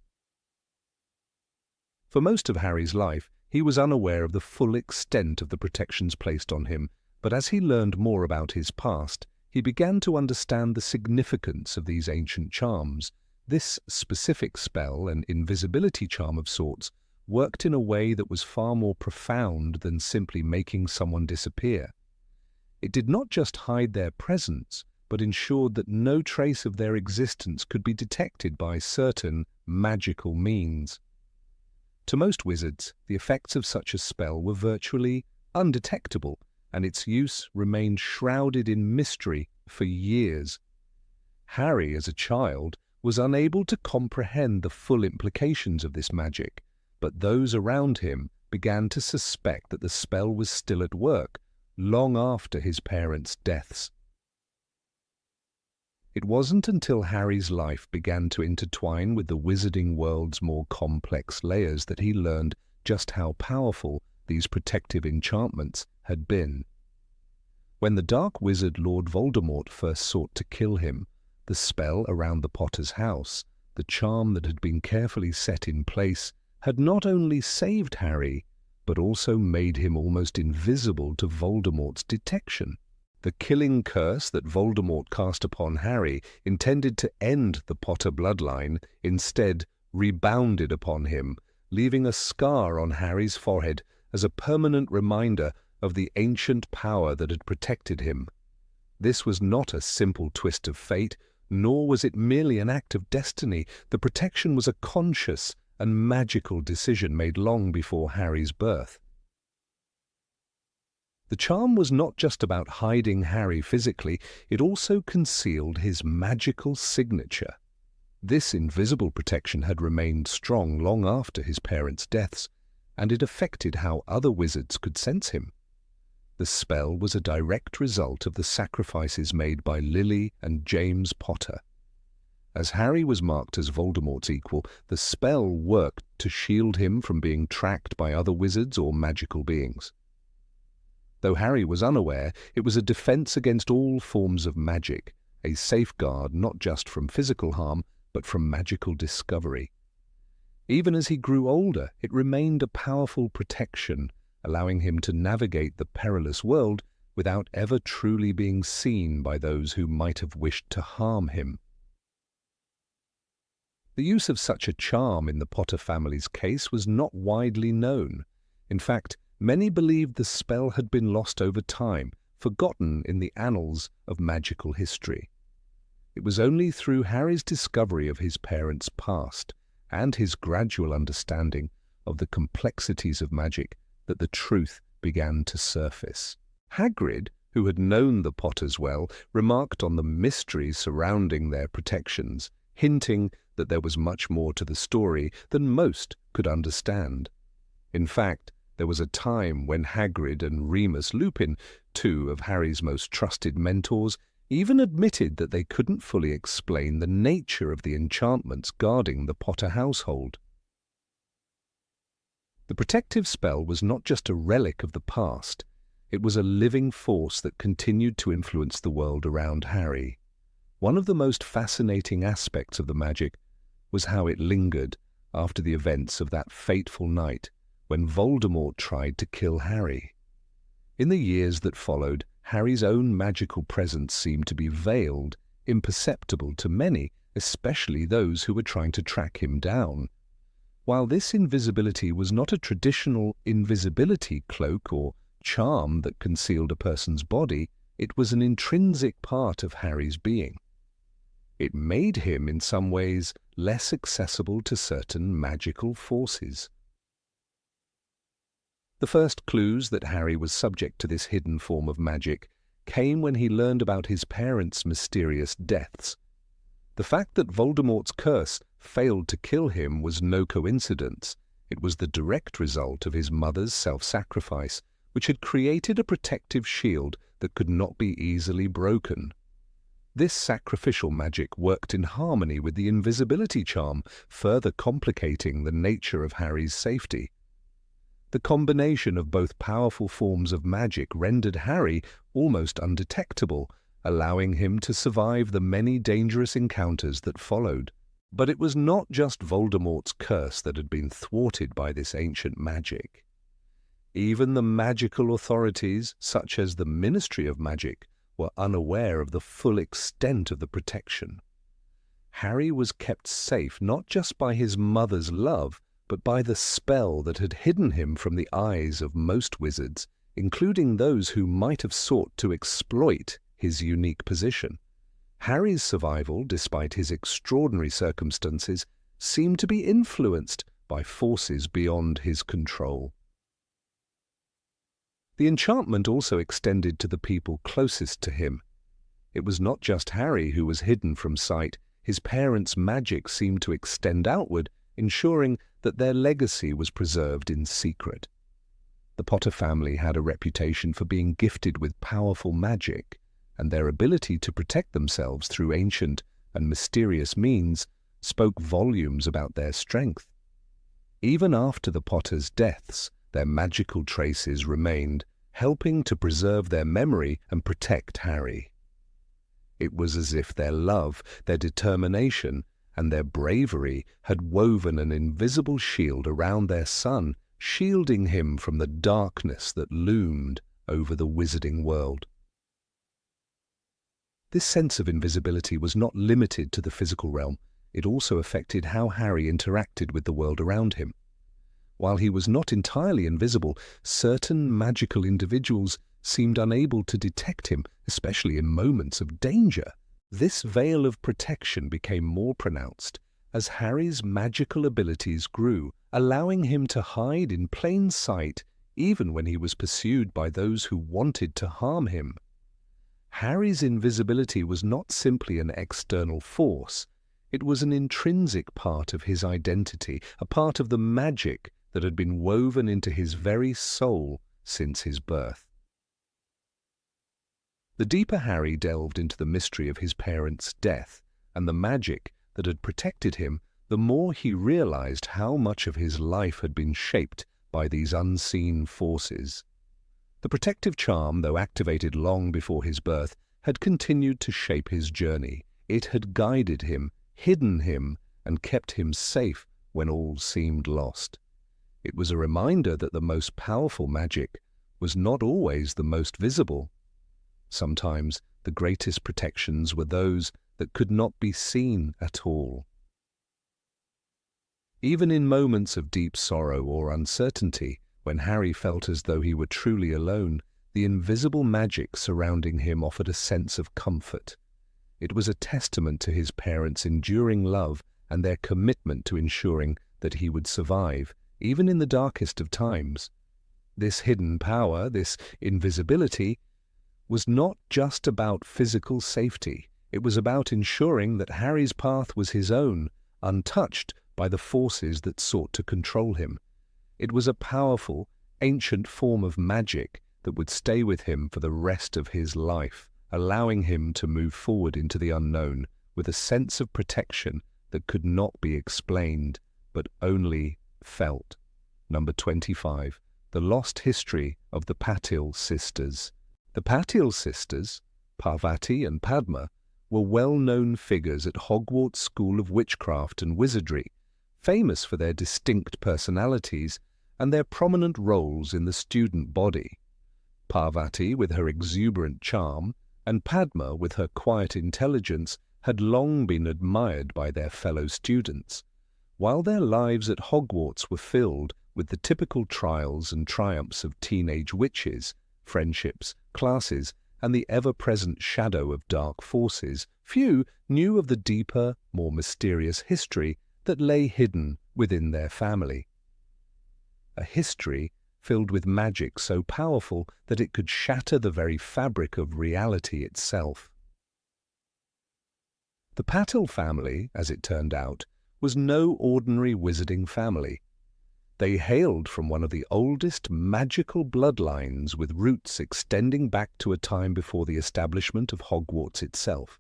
For most of Harry's life, he was unaware of the full extent of the protections placed on him, but as he learned more about his past, he began to understand the significance of these ancient charms. This specific spell, an invisibility charm of sorts, worked in a way that was far more profound than simply making someone disappear. It did not just hide their presence, but ensured that no trace of their existence could be detected by certain magical means. To most wizards, the effects of such a spell were virtually undetectable, and its use remained shrouded in mystery for years. Harry, as a child, was unable to comprehend the full implications of this magic, but those around him began to suspect that the spell was still at work long after his parents' deaths. It wasn't until Harry's life began to intertwine with the wizarding world's more complex layers that he learned just how powerful these protective enchantments had been. When the dark wizard Lord Voldemort first sought to kill him, the spell around the Potter's house, the charm that had been carefully set in place, had not only saved Harry, but also made him almost invisible to Voldemort's detection. The killing curse that Voldemort cast upon Harry, intended to end the Potter bloodline, instead rebounded upon him, leaving a scar on Harry's forehead as a permanent reminder of the ancient power that had protected him. This was not a simple twist of fate, nor was it merely an act of destiny. The protection was a conscious and magical decision made long before Harry's birth. The charm was not just about hiding Harry physically, it also concealed his magical signature. This invisible protection had remained strong long after his parents' deaths, and it affected how other wizards could sense him. The spell was a direct result of the sacrifices made by Lily and James Potter. As Harry was marked as Voldemort's equal, the spell worked to shield him from being tracked by other wizards or magical beings. Though Harry was unaware, it was a defense against all forms of magic, a safeguard not just from physical harm, but from magical discovery. Even as he grew older, it remained a powerful protection, allowing him to navigate the perilous world without ever truly being seen by those who might have wished to harm him. The use of such a charm in the Potter family's case was not widely known. In fact, many believed the spell had been lost over time, forgotten in the annals of magical history. It was only through Harry's discovery of his parents' past and his gradual understanding of the complexities of magic that the truth began to surface. Hagrid, who had known the Potters well, remarked on the mystery surrounding their protections, hinting that there was much more to the story than most could understand. In fact, there was a time when Hagrid and Remus Lupin, two of Harry's most trusted mentors, even admitted that they couldn't fully explain the nature of the enchantments guarding the Potter household. The protective spell was not just a relic of the past, it was a living force that continued to influence the world around Harry. One of the most fascinating aspects of the magic was how it lingered after the events of that fateful night when Voldemort tried to kill Harry. In the years that followed, Harry's own magical presence seemed to be veiled, imperceptible to many, especially those who were trying to track him down. While this invisibility was not a traditional invisibility cloak or charm that concealed a person's body, it was an intrinsic part of Harry's being. It made him, in some ways, less accessible to certain magical forces. The first clues that Harry was subject to this hidden form of magic came when he learned about his parents' mysterious deaths. The fact that Voldemort's curse failed to kill him was no coincidence. It was the direct result of his mother's self-sacrifice, which had created a protective shield that could not be easily broken. This sacrificial magic worked in harmony with the invisibility charm, further complicating the nature of Harry's safety. The combination of both powerful forms of magic rendered Harry almost undetectable, allowing him to survive the many dangerous encounters that followed. But it was not just Voldemort's curse that had been thwarted by this ancient magic. Even the magical authorities, such as the Ministry of Magic, were unaware of the full extent of the protection. Harry was kept safe not just by his mother's love, but by the spell that had hidden him from the eyes of most wizards, including those who might have sought to exploit his unique position. Harry's survival, despite his extraordinary circumstances, seemed to be influenced by forces beyond his control. The enchantment also extended to the people closest to him. It was not just Harry who was hidden from sight. His parents' magic seemed to extend outward, ensuring that their legacy was preserved in secret. The Potter family had a reputation for being gifted with powerful magic, and their ability to protect themselves through ancient and mysterious means spoke volumes about their strength. Even after the Potters' deaths, their magical traces remained, helping to preserve their memory and protect Harry. It was as if their love, their determination, and their bravery had woven an invisible shield around their son, shielding him from the darkness that loomed over the wizarding world. This sense of invisibility was not limited to the physical realm. It also affected how Harry interacted with the world around him. While he was not entirely invisible, certain magical individuals seemed unable to detect him, especially in moments of danger. This veil of protection became more pronounced as Harry's magical abilities grew, allowing him to hide in plain sight even when he was pursued by those who wanted to harm him. Harry's invisibility was not simply an external force. It was an intrinsic part of his identity, a part of the magic that had been woven into his very soul since his birth. The deeper Harry delved into the mystery of his parents' death and the magic that had protected him, the more he realized how much of his life had been shaped by these unseen forces. The protective charm, though activated long before his birth, had continued to shape his journey. It had guided him, hidden him, and kept him safe when all seemed lost. It was a reminder that the most powerful magic was not always the most visible. Sometimes the greatest protections were those that could not be seen at all. Even in moments of deep sorrow or uncertainty, when Harry felt as though he were truly alone, the invisible magic surrounding him offered a sense of comfort. It was a testament to his parents' enduring love and their commitment to ensuring that he would survive, even in the darkest of times. This hidden power, this invisibility, was not just about physical safety. It was about ensuring that Harry's path was his own, untouched by the forces that sought to control him. It was a powerful, ancient form of magic that would stay with him for the rest of his life, allowing him to move forward into the unknown with a sense of protection that could not be explained, but only felt. Number 25. The Lost History of the Patil Sisters. The Patil sisters, Parvati and Padma, were well-known figures at Hogwarts School of Witchcraft and Wizardry, famous for their distinct personalities and their prominent roles in the student body. Parvati, with her exuberant charm, and Padma, with her quiet intelligence, had long been admired by their fellow students. While their lives at Hogwarts were filled with the typical trials and triumphs of teenage witches, friendships, classes, and the ever-present shadow of dark forces, few knew of the deeper, more mysterious history that lay hidden within their family. A history filled with magic so powerful that it could shatter the very fabric of reality itself. The Patil family, as it turned out, was no ordinary wizarding family. They hailed from one of the oldest magical bloodlines with roots extending back to a time before the establishment of Hogwarts itself.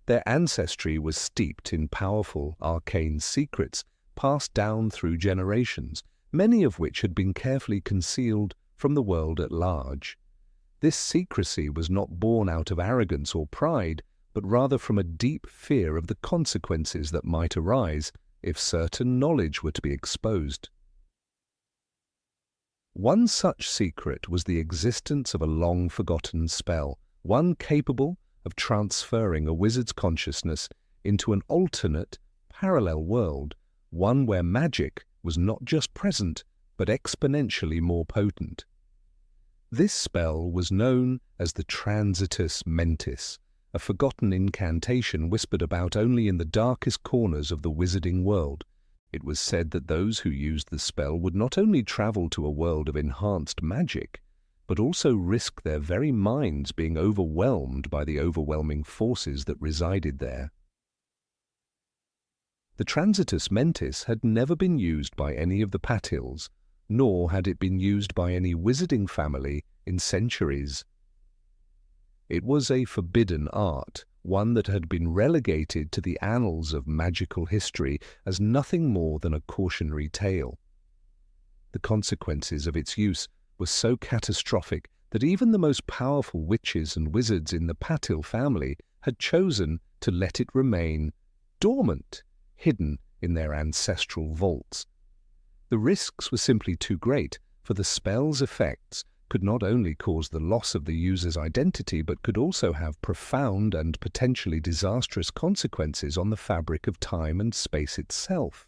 Their ancestry was steeped in powerful arcane secrets passed down through generations, many of which had been carefully concealed from the world at large. This secrecy was not born out of arrogance or pride, but rather from a deep fear of the consequences that might arise if certain knowledge were to be exposed. One such secret was the existence of a long-forgotten spell, one capable of transferring a wizard's consciousness into an alternate, parallel world, one where magic was not just present, but exponentially more potent. This spell was known as the Transitus Mentis, a forgotten incantation whispered about only in the darkest corners of the wizarding world. It was said that those who used the spell would not only travel to a world of enhanced magic, but also risk their very minds being overwhelmed by the overwhelming forces that resided there. The Transitus Mentis had never been used by any of the Patils, nor had it been used by any wizarding family in centuries. It was a forbidden art, one that had been relegated to the annals of magical history as nothing more than a cautionary tale. The consequences of its use were so catastrophic that even the most powerful witches and wizards in the Patil family had chosen to let it remain dormant, hidden in their ancestral vaults. The risks were simply too great, for the spell's effects could not only cause the loss of the user's identity but could also have profound and potentially disastrous consequences on the fabric of time and space itself.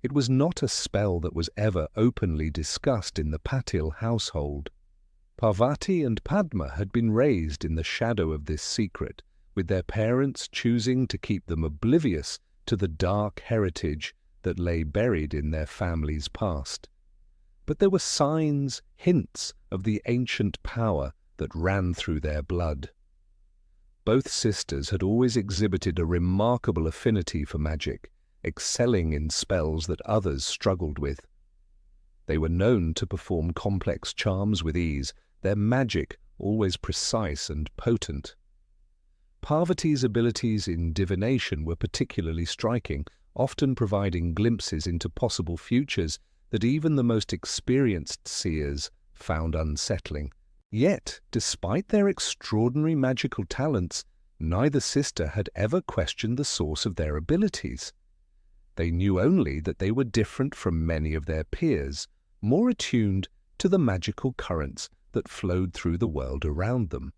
It was not a spell that was ever openly discussed in the Patil household. Parvati and Padma had been raised in the shadow of this secret, with their parents choosing to keep them oblivious to the dark heritage that lay buried in their family's past. But there were signs, hints of the ancient power that ran through their blood. Both sisters had always exhibited a remarkable affinity for magic, excelling in spells that others struggled with. They were known to perform complex charms with ease, their magic always precise and potent. Parvati's abilities in divination were particularly striking, often providing glimpses into possible futures that even the most experienced seers found unsettling. Yet, despite their extraordinary magical talents, neither sister had ever questioned the source of their abilities. They knew only that they were different from many of their peers, more attuned to the magical currents that flowed through the world around them.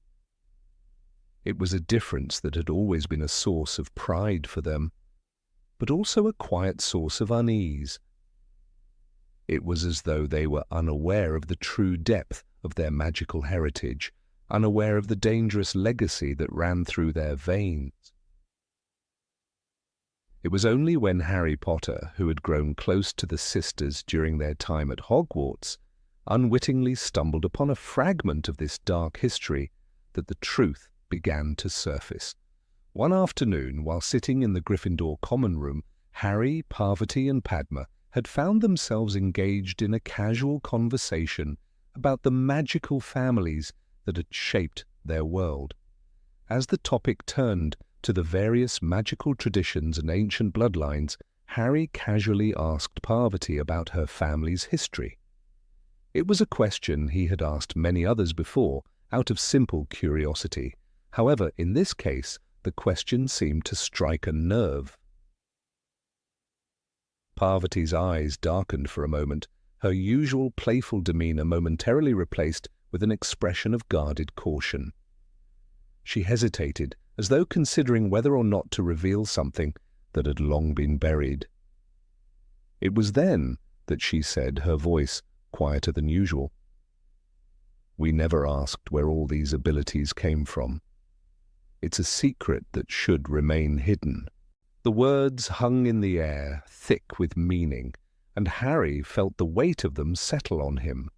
It was a difference that had always been a source of pride for them, but also a quiet source of unease. It was as though they were unaware of the true depth of their magical heritage, unaware of the dangerous legacy that ran through their veins. It was only when Harry Potter, who had grown close to the sisters during their time at Hogwarts, unwittingly stumbled upon a fragment of this dark history that the truth began to surface. One afternoon, while sitting in the Gryffindor common room, Harry, Parvati and Padma had found themselves engaged in a casual conversation about the magical families that had shaped their world. As the topic turned to the various magical traditions and ancient bloodlines, Harry casually asked Parvati about her family's history. It was a question he had asked many others before, out of simple curiosity. However, in this case, the question seemed to strike a nerve. Parvati's eyes darkened for a moment, her usual playful demeanor momentarily replaced with an expression of guarded caution. She hesitated, as though considering whether or not to reveal something that had long been buried. It was then that she said, her voice quieter than usual, "We never asked where all these abilities came from. It's a secret that should remain hidden." The words hung in the air, thick with meaning, and Harry felt the weight of them settle on him.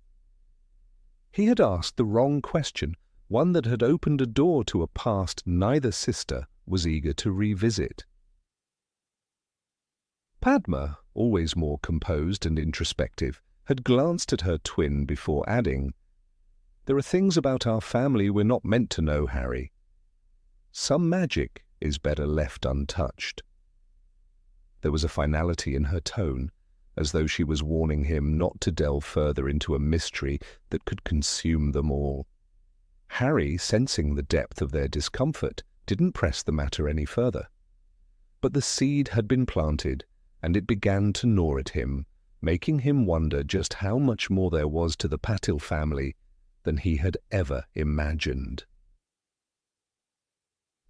He had asked the wrong question, one that had opened a door to a past neither sister was eager to revisit. Padma, always more composed and introspective, had glanced at her twin before adding, "There are things about our family we're not meant to know, Harry. Some magic is better left untouched." There was a finality in her tone, as though she was warning him not to delve further into a mystery that could consume them all. Harry, sensing the depth of their discomfort, didn't press the matter any further. But the seed had been planted, and it began to gnaw at him, making him wonder just how much more there was to the Patil family than he had ever imagined.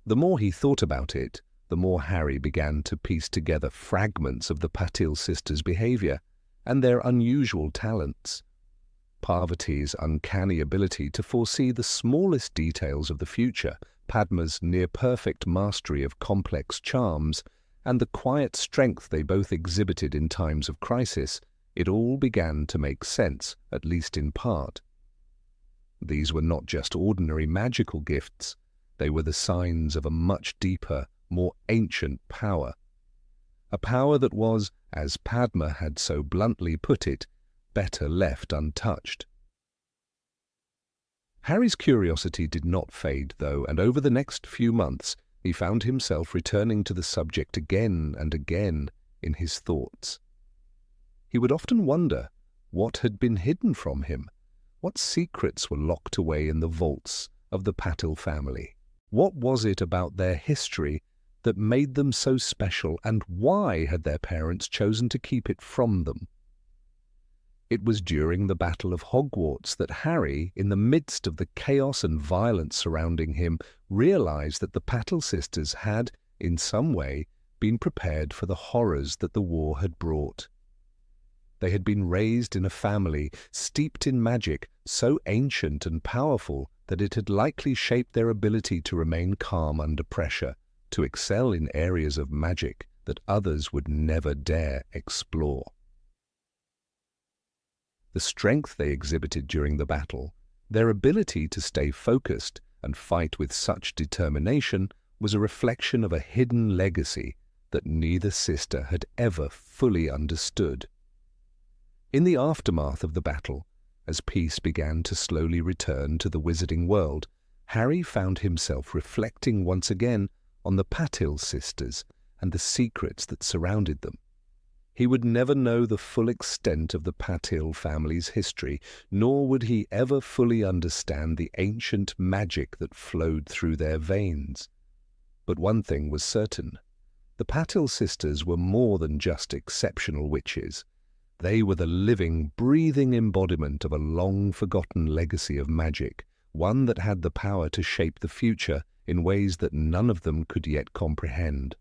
The more he thought about it, the more Harry began to piece together fragments of the Patil sisters' behavior and their unusual talents. Parvati's uncanny ability to foresee the smallest details of the future, Padma's near-perfect mastery of complex charms, and the quiet strength they both exhibited in times of crisis, it all began to make sense, at least in part. These were not just ordinary magical gifts. They were the signs of a much deeper, more ancient power. A power that was, as Padma had so bluntly put it, better left untouched. Harry's curiosity did not fade, though, and over the next few months he found himself returning to the subject again and again in his thoughts. He would often wonder what had been hidden from him, what secrets were locked away in the vaults of the Patil family. What was it about their history that made them so special, and why had their parents chosen to keep it from them? It was during the Battle of Hogwarts that Harry, in the midst of the chaos and violence surrounding him, realized that the Patil sisters had, in some way, been prepared for the horrors that the war had brought. They had been raised in a family steeped in magic so ancient and powerful that it had likely shaped their ability to remain calm under pressure, to excel in areas of magic that others would never dare explore. The strength they exhibited during the battle, their ability to stay focused and fight with such determination, was a reflection of a hidden legacy that neither sister had ever fully understood. In the aftermath of the battle, as peace began to slowly return to the wizarding world, Harry found himself reflecting once again on the Patil sisters and the secrets that surrounded them. He would never know the full extent of the Patil family's history, nor would he ever fully understand the ancient magic that flowed through their veins. But one thing was certain. The Patil sisters were more than just exceptional witches. They were the living, breathing embodiment of a long-forgotten legacy of magic, one that had the power to shape the future in ways that none of them could yet comprehend.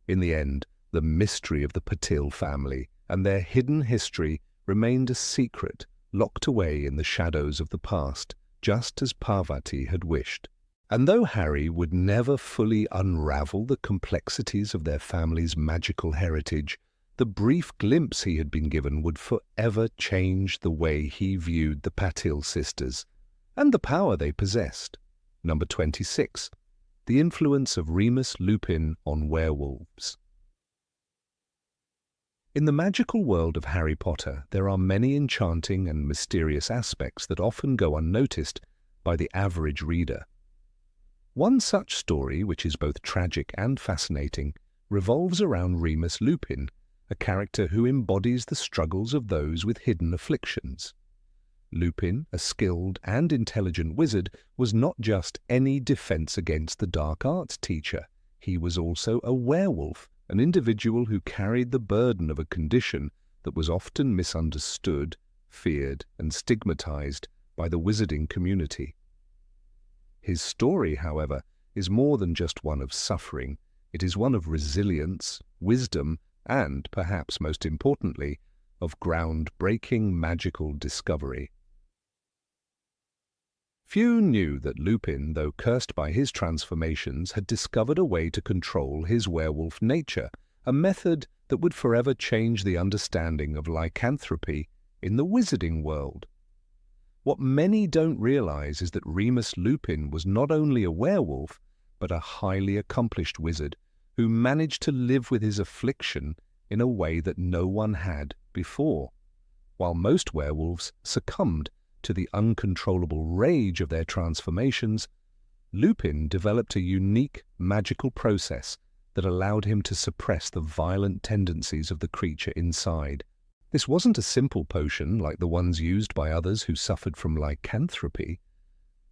In the end, the mystery of the Patil family and their hidden history remained a secret locked away in the shadows of the past, just as Parvati had wished. And though Harry would never fully unravel the complexities of their family's magical heritage, the brief glimpse he had been given would forever change the way he viewed the Patil sisters and the power they possessed. Number 26. The influence of Remus Lupin on werewolves. In the magical world of Harry Potter, there are many enchanting and mysterious aspects that often go unnoticed by the average reader. One such story, which is both tragic and fascinating, revolves around Remus Lupin, a character who embodies the struggles of those with hidden afflictions. Lupin, a skilled and intelligent wizard, was not just any defense against the dark arts teacher. He was also a werewolf, an individual who carried the burden of a condition that was often misunderstood, feared, and stigmatized by the wizarding community. His story, however, is more than just one of suffering. It is one of resilience, wisdom, and, perhaps most importantly, of ground-breaking magical discovery. Few knew that Lupin, though cursed by his transformations, had discovered a way to control his werewolf nature, a method that would forever change the understanding of lycanthropy in the wizarding world. What many don't realize is that Remus Lupin was not only a werewolf, but a highly accomplished wizard who managed to live with his affliction in a way that no one had before. While most werewolves succumbed to the uncontrollable rage of their transformations, Lupin developed a unique magical process that allowed him to suppress the violent tendencies of the creature inside. This wasn't a simple potion like the ones used by others who suffered from lycanthropy.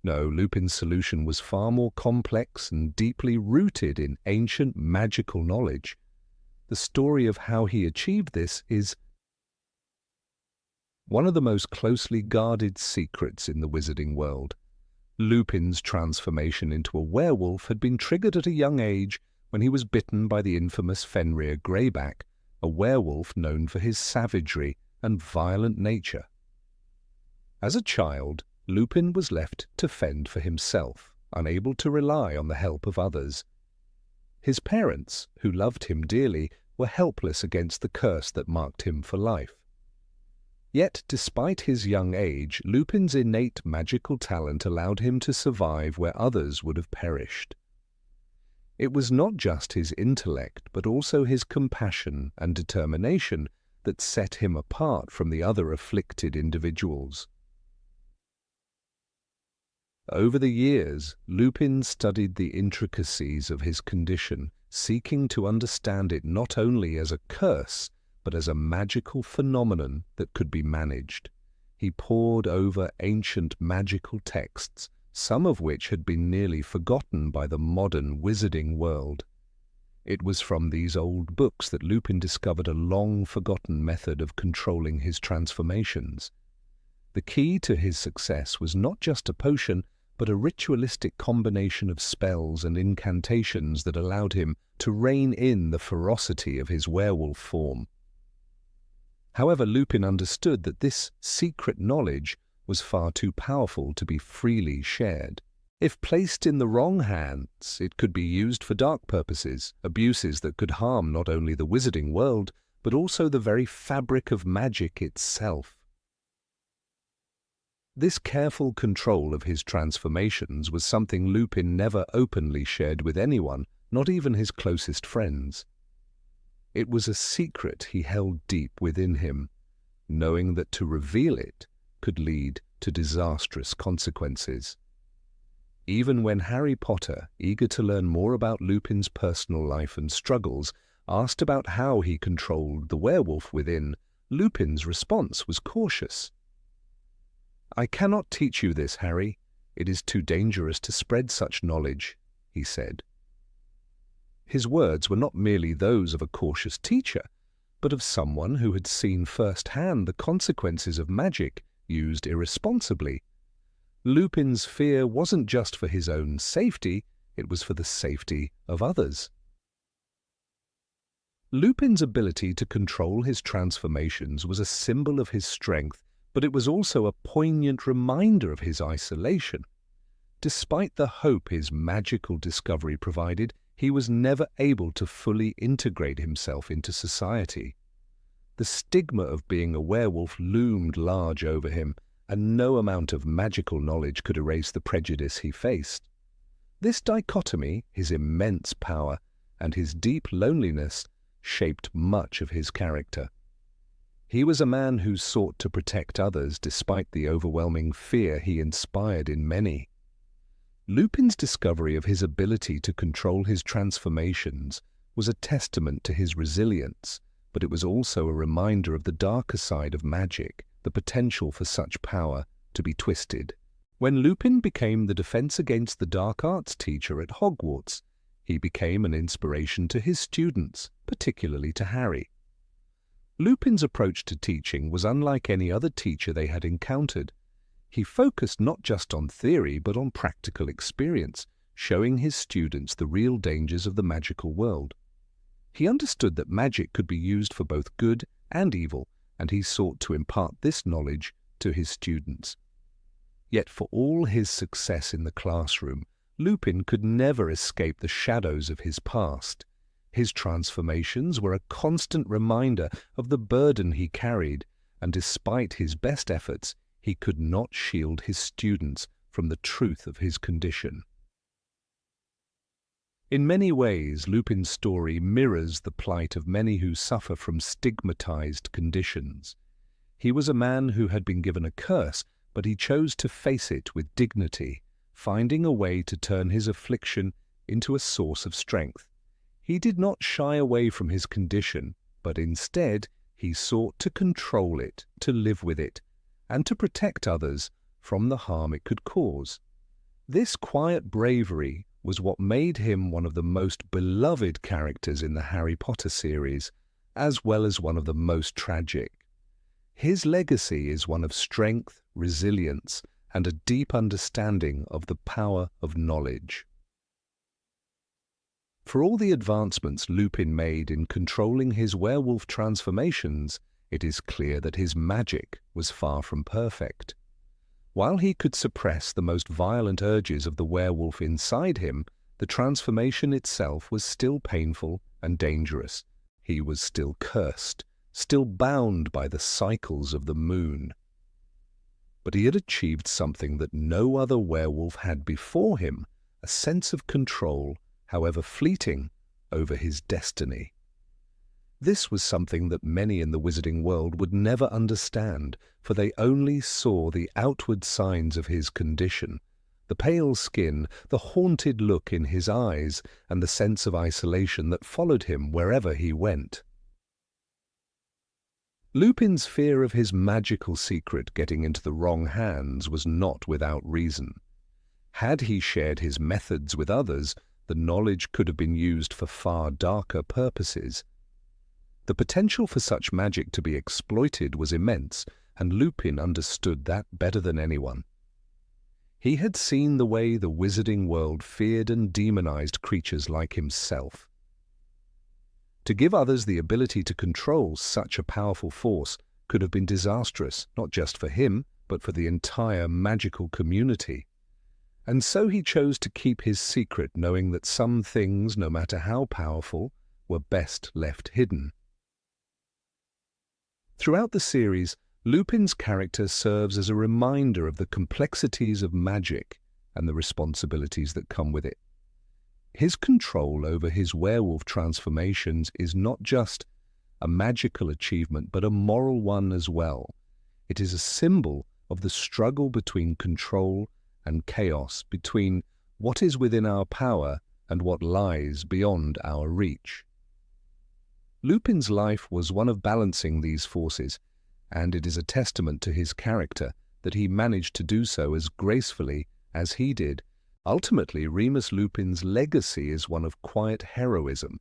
No, Lupin's solution was far more complex and deeply rooted in ancient magical knowledge. The story of how he achieved this is one of the most closely guarded secrets in the wizarding world. Lupin's transformation into a werewolf had been triggered at a young age when he was bitten by the infamous Fenrir Greyback, a werewolf known for his savagery and violent nature. As a child, Lupin was left to fend for himself, unable to rely on the help of others. His parents, who loved him dearly, were helpless against the curse that marked him for life. Yet, despite his young age, Lupin's innate magical talent allowed him to survive where others would have perished. It was not just his intellect, but also his compassion and determination that set him apart from the other afflicted individuals. Over the years, Lupin studied the intricacies of his condition, seeking to understand it not only as a curse, but as a magical phenomenon that could be managed. He pored over ancient magical texts, some of which had been nearly forgotten by the modern wizarding world. It was from these old books that Lupin discovered a long-forgotten method of controlling his transformations. The key to his success was not just a potion, but a ritualistic combination of spells and incantations that allowed him to rein in the ferocity of his werewolf form. However, Lupin understood that this secret knowledge was far too powerful to be freely shared. If placed in the wrong hands, it could be used for dark purposes, abuses that could harm not only the wizarding world, but also the very fabric of magic itself. This careful control of his transformations was something Lupin never openly shared with anyone, not even his closest friends. It was a secret he held deep within him, knowing that to reveal it could lead to disastrous consequences. Even when Harry Potter, eager to learn more about Lupin's personal life and struggles, asked about how he controlled the werewolf within, Lupin's response was cautious. "I cannot teach you this, Harry. It is too dangerous to spread such knowledge," he said. His words were not merely those of a cautious teacher, but of someone who had seen firsthand the consequences of magic used irresponsibly. Lupin's fear wasn't just for his own safety, it was for the safety of others. Lupin's ability to control his transformations was a symbol of his strength, but it was also a poignant reminder of his isolation. Despite the hope his magical discovery provided, he was never able to fully integrate himself into society. The stigma of being a werewolf loomed large over him, and no amount of magical knowledge could erase the prejudice he faced. This dichotomy, his immense power, and his deep loneliness, shaped much of his character. He was a man who sought to protect others despite the overwhelming fear he inspired in many. Lupin's discovery of his ability to control his transformations was a testament to his resilience, but it was also a reminder of the darker side of magic, the potential for such power to be twisted. When Lupin became the Defense Against the Dark Arts teacher at Hogwarts, he became an inspiration to his students, particularly to Harry. Lupin's approach to teaching was unlike any other teacher they had encountered. He focused not just on theory but on practical experience, showing his students the real dangers of the magical world. He understood that magic could be used for both good and evil, and he sought to impart this knowledge to his students. Yet for all his success in the classroom, Lupin could never escape the shadows of his past. His transformations were a constant reminder of the burden he carried, and despite his best efforts, he could not shield his students from the truth of his condition. In many ways, Lupin's story mirrors the plight of many who suffer from stigmatized conditions. He was a man who had been given a curse, but he chose to face it with dignity, finding a way to turn his affliction into a source of strength. He did not shy away from his condition, but instead he sought to control it, to live with it, and to protect others from the harm it could cause. This quiet bravery was what made him one of the most beloved characters in the Harry Potter series, as well as one of the most tragic. His legacy is one of strength, resilience, and a deep understanding of the power of knowledge. For all the advancements Lupin made in controlling his werewolf transformations, it is clear that his magic was far from perfect. While he could suppress the most violent urges of the werewolf inside him, the transformation itself was still painful and dangerous. He was still cursed, still bound by the cycles of the moon. But he had achieved something that no other werewolf had before him, a sense of control, however fleeting, over his destiny. This was something that many in the wizarding world would never understand, for they only saw the outward signs of his condition, The pale skin, the haunted look in his eyes, and the sense of isolation that followed him wherever he went. Lupin's fear of his magical secret getting into the wrong hands was not without reason. Had he shared his methods with others, the knowledge could have been used for far darker purposes. The potential for such magic to be exploited was immense, and Lupin understood that better than anyone. He had seen the way the wizarding world feared and demonized creatures like himself. To give others the ability to control such a powerful force could have been disastrous, not just for him, but for the entire magical community. And so he chose to keep his secret, knowing that some things, no matter how powerful, were best left hidden. Throughout the series, Lupin's character serves as a reminder of the complexities of magic and the responsibilities that come with it. His control over his werewolf transformations is not just a magical achievement, but a moral one as well. It is a symbol of the struggle between control and chaos, between what is within our power and what lies beyond our reach. Lupin's life was one of balancing these forces, and it is a testament to his character that he managed to do so as gracefully as he did. Ultimately, Remus Lupin's legacy is one of quiet heroism.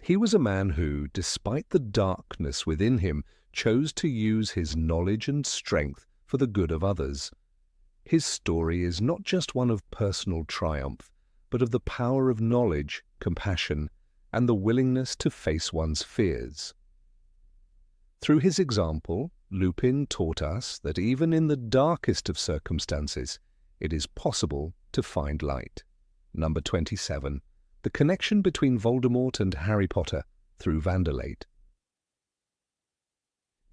He was a man who, despite the darkness within him, chose to use his knowledge and strength for the good of others. His story is not just one of personal triumph, but of the power of knowledge, compassion, and the willingness to face one's fears. Through his example, Lupin taught us that even in the darkest of circumstances, it is possible to find light. Number 27. The connection between Voldemort and Harry Potter through Vanderlate.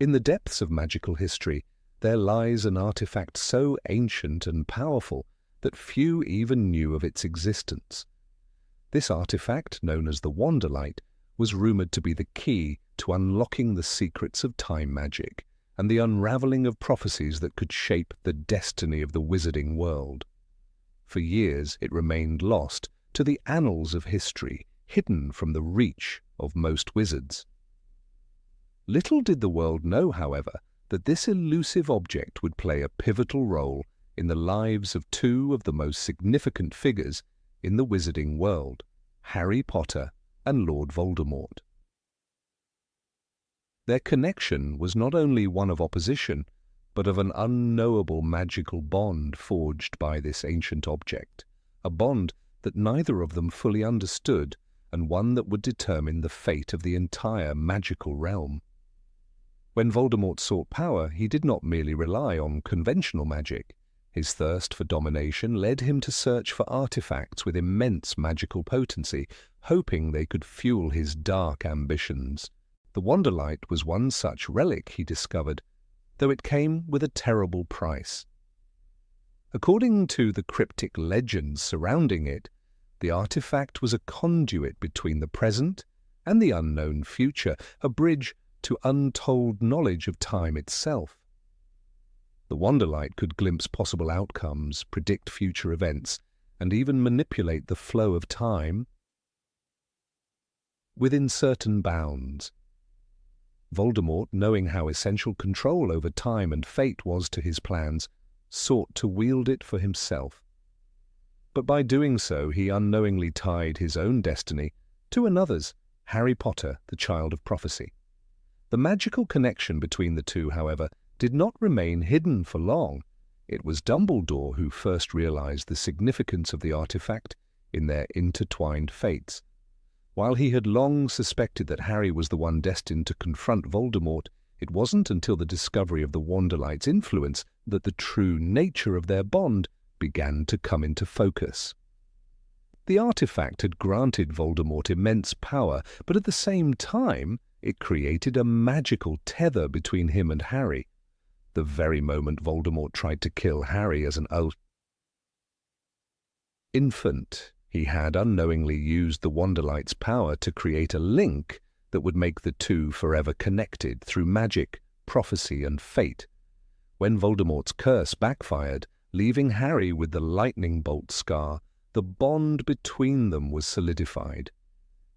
In the depths of magical history, there lies an artifact so ancient and powerful that few even knew of its existence. This artifact, known as the Wanderlight, was rumored to be the key to unlocking the secrets of time magic and the unraveling of prophecies that could shape the destiny of the wizarding world. For years it remained lost to the annals of history, hidden from the reach of most wizards. Little did the world know, however, that this elusive object would play a pivotal role in the lives of two of the most significant figures in the wizarding world, Harry Potter and Lord Voldemort. Their connection was not only one of opposition, but of an unknowable magical bond forged by this ancient object, a bond that neither of them fully understood, and one that would determine the fate of the entire magical realm. When Voldemort sought power, he did not merely rely on conventional magic. His thirst for domination led him to search for artifacts with immense magical potency, hoping they could fuel his dark ambitions. The Wanderlight was one such relic, he discovered, though it came with a terrible price. According to the cryptic legends surrounding it, the artifact was a conduit between the present and the unknown future, a bridge to untold knowledge of time itself. The Wanderlight could glimpse possible outcomes, predict future events, and even manipulate the flow of time within certain bounds. Voldemort, knowing how essential control over time and fate was to his plans, sought to wield it for himself. But by doing so, he unknowingly tied his own destiny to another's, Harry Potter, the child of prophecy. The magical connection between the two, however, did not remain hidden for long. It was Dumbledore who first realized the significance of the artifact in their intertwined fates. While he had long suspected that Harry was the one destined to confront Voldemort, it wasn't until the discovery of the Wanderlight's influence that the true nature of their bond began to come into focus. The artifact had granted Voldemort immense power, but at the same time, it created a magical tether between him and Harry. The very moment Voldemort tried to kill Harry as an infant, he had unknowingly used the Wanderlight's power to create a link that would make the two forever connected through magic, prophecy, and fate. When Voldemort's curse backfired, leaving Harry with the lightning bolt scar. The bond between them was solidified.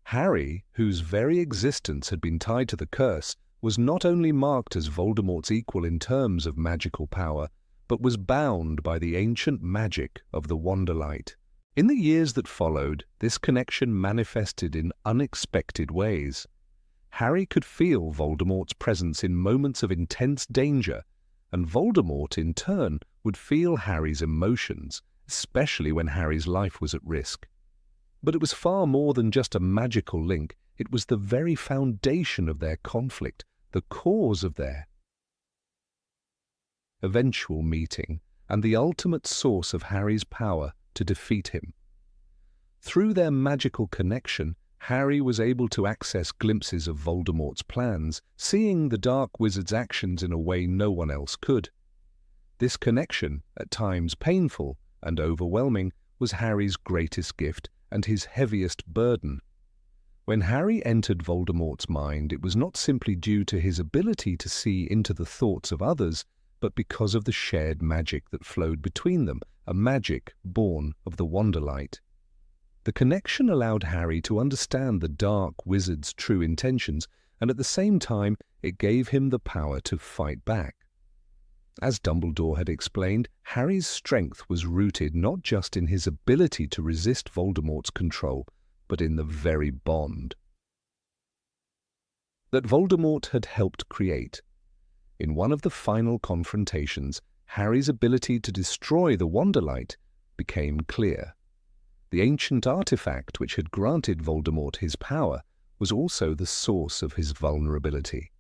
Harry, whose very existence had been tied to the curse, was not only marked as Voldemort's equal in terms of magical power, but was bound by the ancient magic of the Wanderlight. In the years that followed, this connection manifested in unexpected ways. Harry could feel Voldemort's presence in moments of intense danger, and Voldemort, in turn, would feel Harry's emotions, especially when Harry's life was at risk. But it was far more than just a magical link. It was the very foundation of their conflict, the cause of their eventual meeting, and the ultimate source of Harry's power to defeat him. Through their magical connection, Harry was able to access glimpses of Voldemort's plans, seeing the Dark Wizard's actions in a way no one else could. This connection, at times painful and overwhelming, was Harry's greatest gift and his heaviest burden. When Harry entered Voldemort's mind, it was not simply due to his ability to see into the thoughts of others, but because of the shared magic that flowed between them, a magic born of the Wanderlight. The connection allowed Harry to understand the Dark Wizard's true intentions, and at the same time it gave him the power to fight back. As Dumbledore had explained, Harry's strength was rooted not just in his ability to resist Voldemort's control, but in the very bond that Voldemort had helped create. In one of the final confrontations, Harry's ability to destroy the Wanderlight became clear. The ancient artifact which had granted Voldemort his power was also the source of his vulnerability.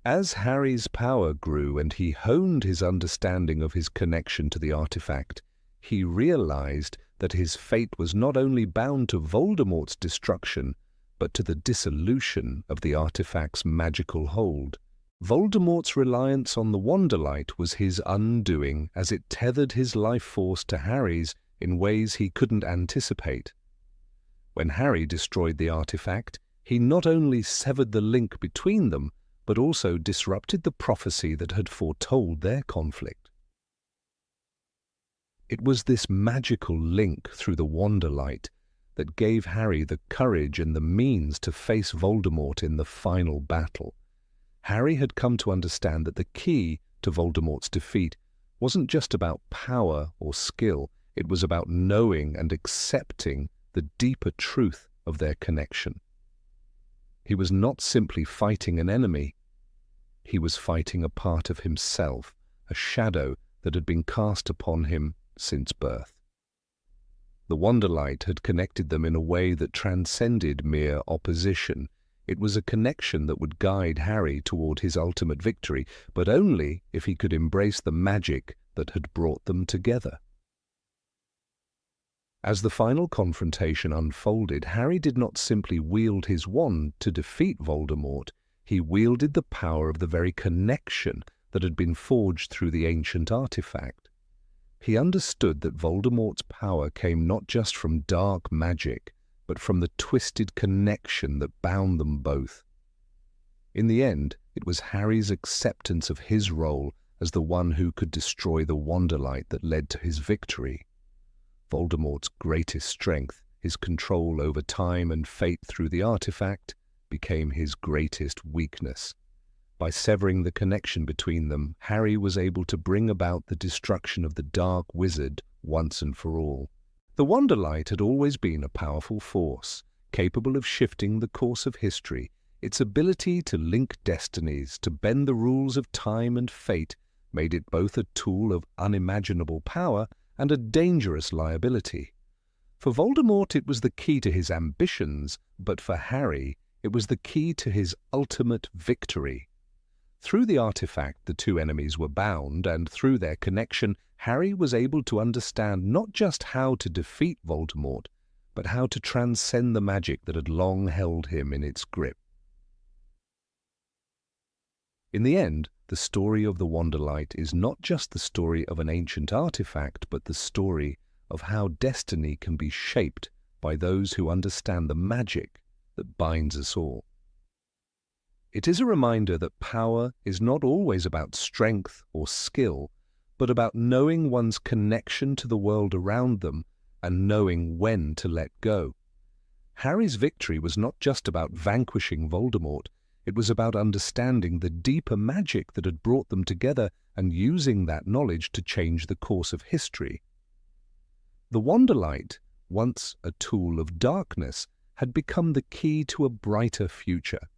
As Harry's power grew and he honed his understanding of his connection to the artifact, he realized that his fate was not only bound to Voldemort's destruction, but to the dissolution of the artifact's magical hold. Voldemort's reliance on the Wanderlight was his undoing, as it tethered his life force to Harry's in ways he couldn't anticipate. When Harry destroyed the artifact, he not only severed the link between them, but also disrupted the prophecy that had foretold their conflict. It was this magical link through the Wanderlight that gave Harry the courage and the means to face Voldemort in the final battle. Harry had come to understand that the key to Voldemort's defeat wasn't just about power or skill, it was about knowing and accepting the deeper truth of their connection. He was not simply fighting an enemy, he was fighting a part of himself, a shadow that had been cast upon him since birth. The Wanderlight had connected them in a way that transcended mere opposition. It was a connection that would guide Harry toward his ultimate victory, but only if he could embrace the magic that had brought them together. As the final confrontation unfolded, Harry did not simply wield his wand to defeat Voldemort, he wielded the power of the very connection that had been forged through the ancient artifact. He understood that Voldemort's power came not just from dark magic, but from the twisted connection that bound them both. In the end, it was Harry's acceptance of his role as the one who could destroy the Wanderlight that led to his victory. Voldemort's greatest strength, his control over time and fate through the artifact, became his greatest weakness. By severing the connection between them, Harry was able to bring about the destruction of the Dark Wizard once and for all. The Wanderlight had always been a powerful force, capable of shifting the course of history. Its ability to link destinies, to bend the rules of time and fate, made it both a tool of unimaginable power and a dangerous liability. For Voldemort it was the key to his ambitions, but for Harry it was the key to his ultimate victory. Through the artifact the two enemies were bound, and through their connection Harry was able to understand not just how to defeat Voldemort, but how to transcend the magic that had long held him in its grip. In the end, the story of the Wanderlight is not just the story of an ancient artifact, but the story of how destiny can be shaped by those who understand the magic that binds us all. It is a reminder that power is not always about strength or skill, but about knowing one's connection to the world around them and knowing when to let go. Harry's victory was not just about vanquishing Voldemort, it was about understanding the deeper magic that had brought them together and using that knowledge to change the course of history. The Wanderlight, once a tool of darkness, had become the key to a brighter future.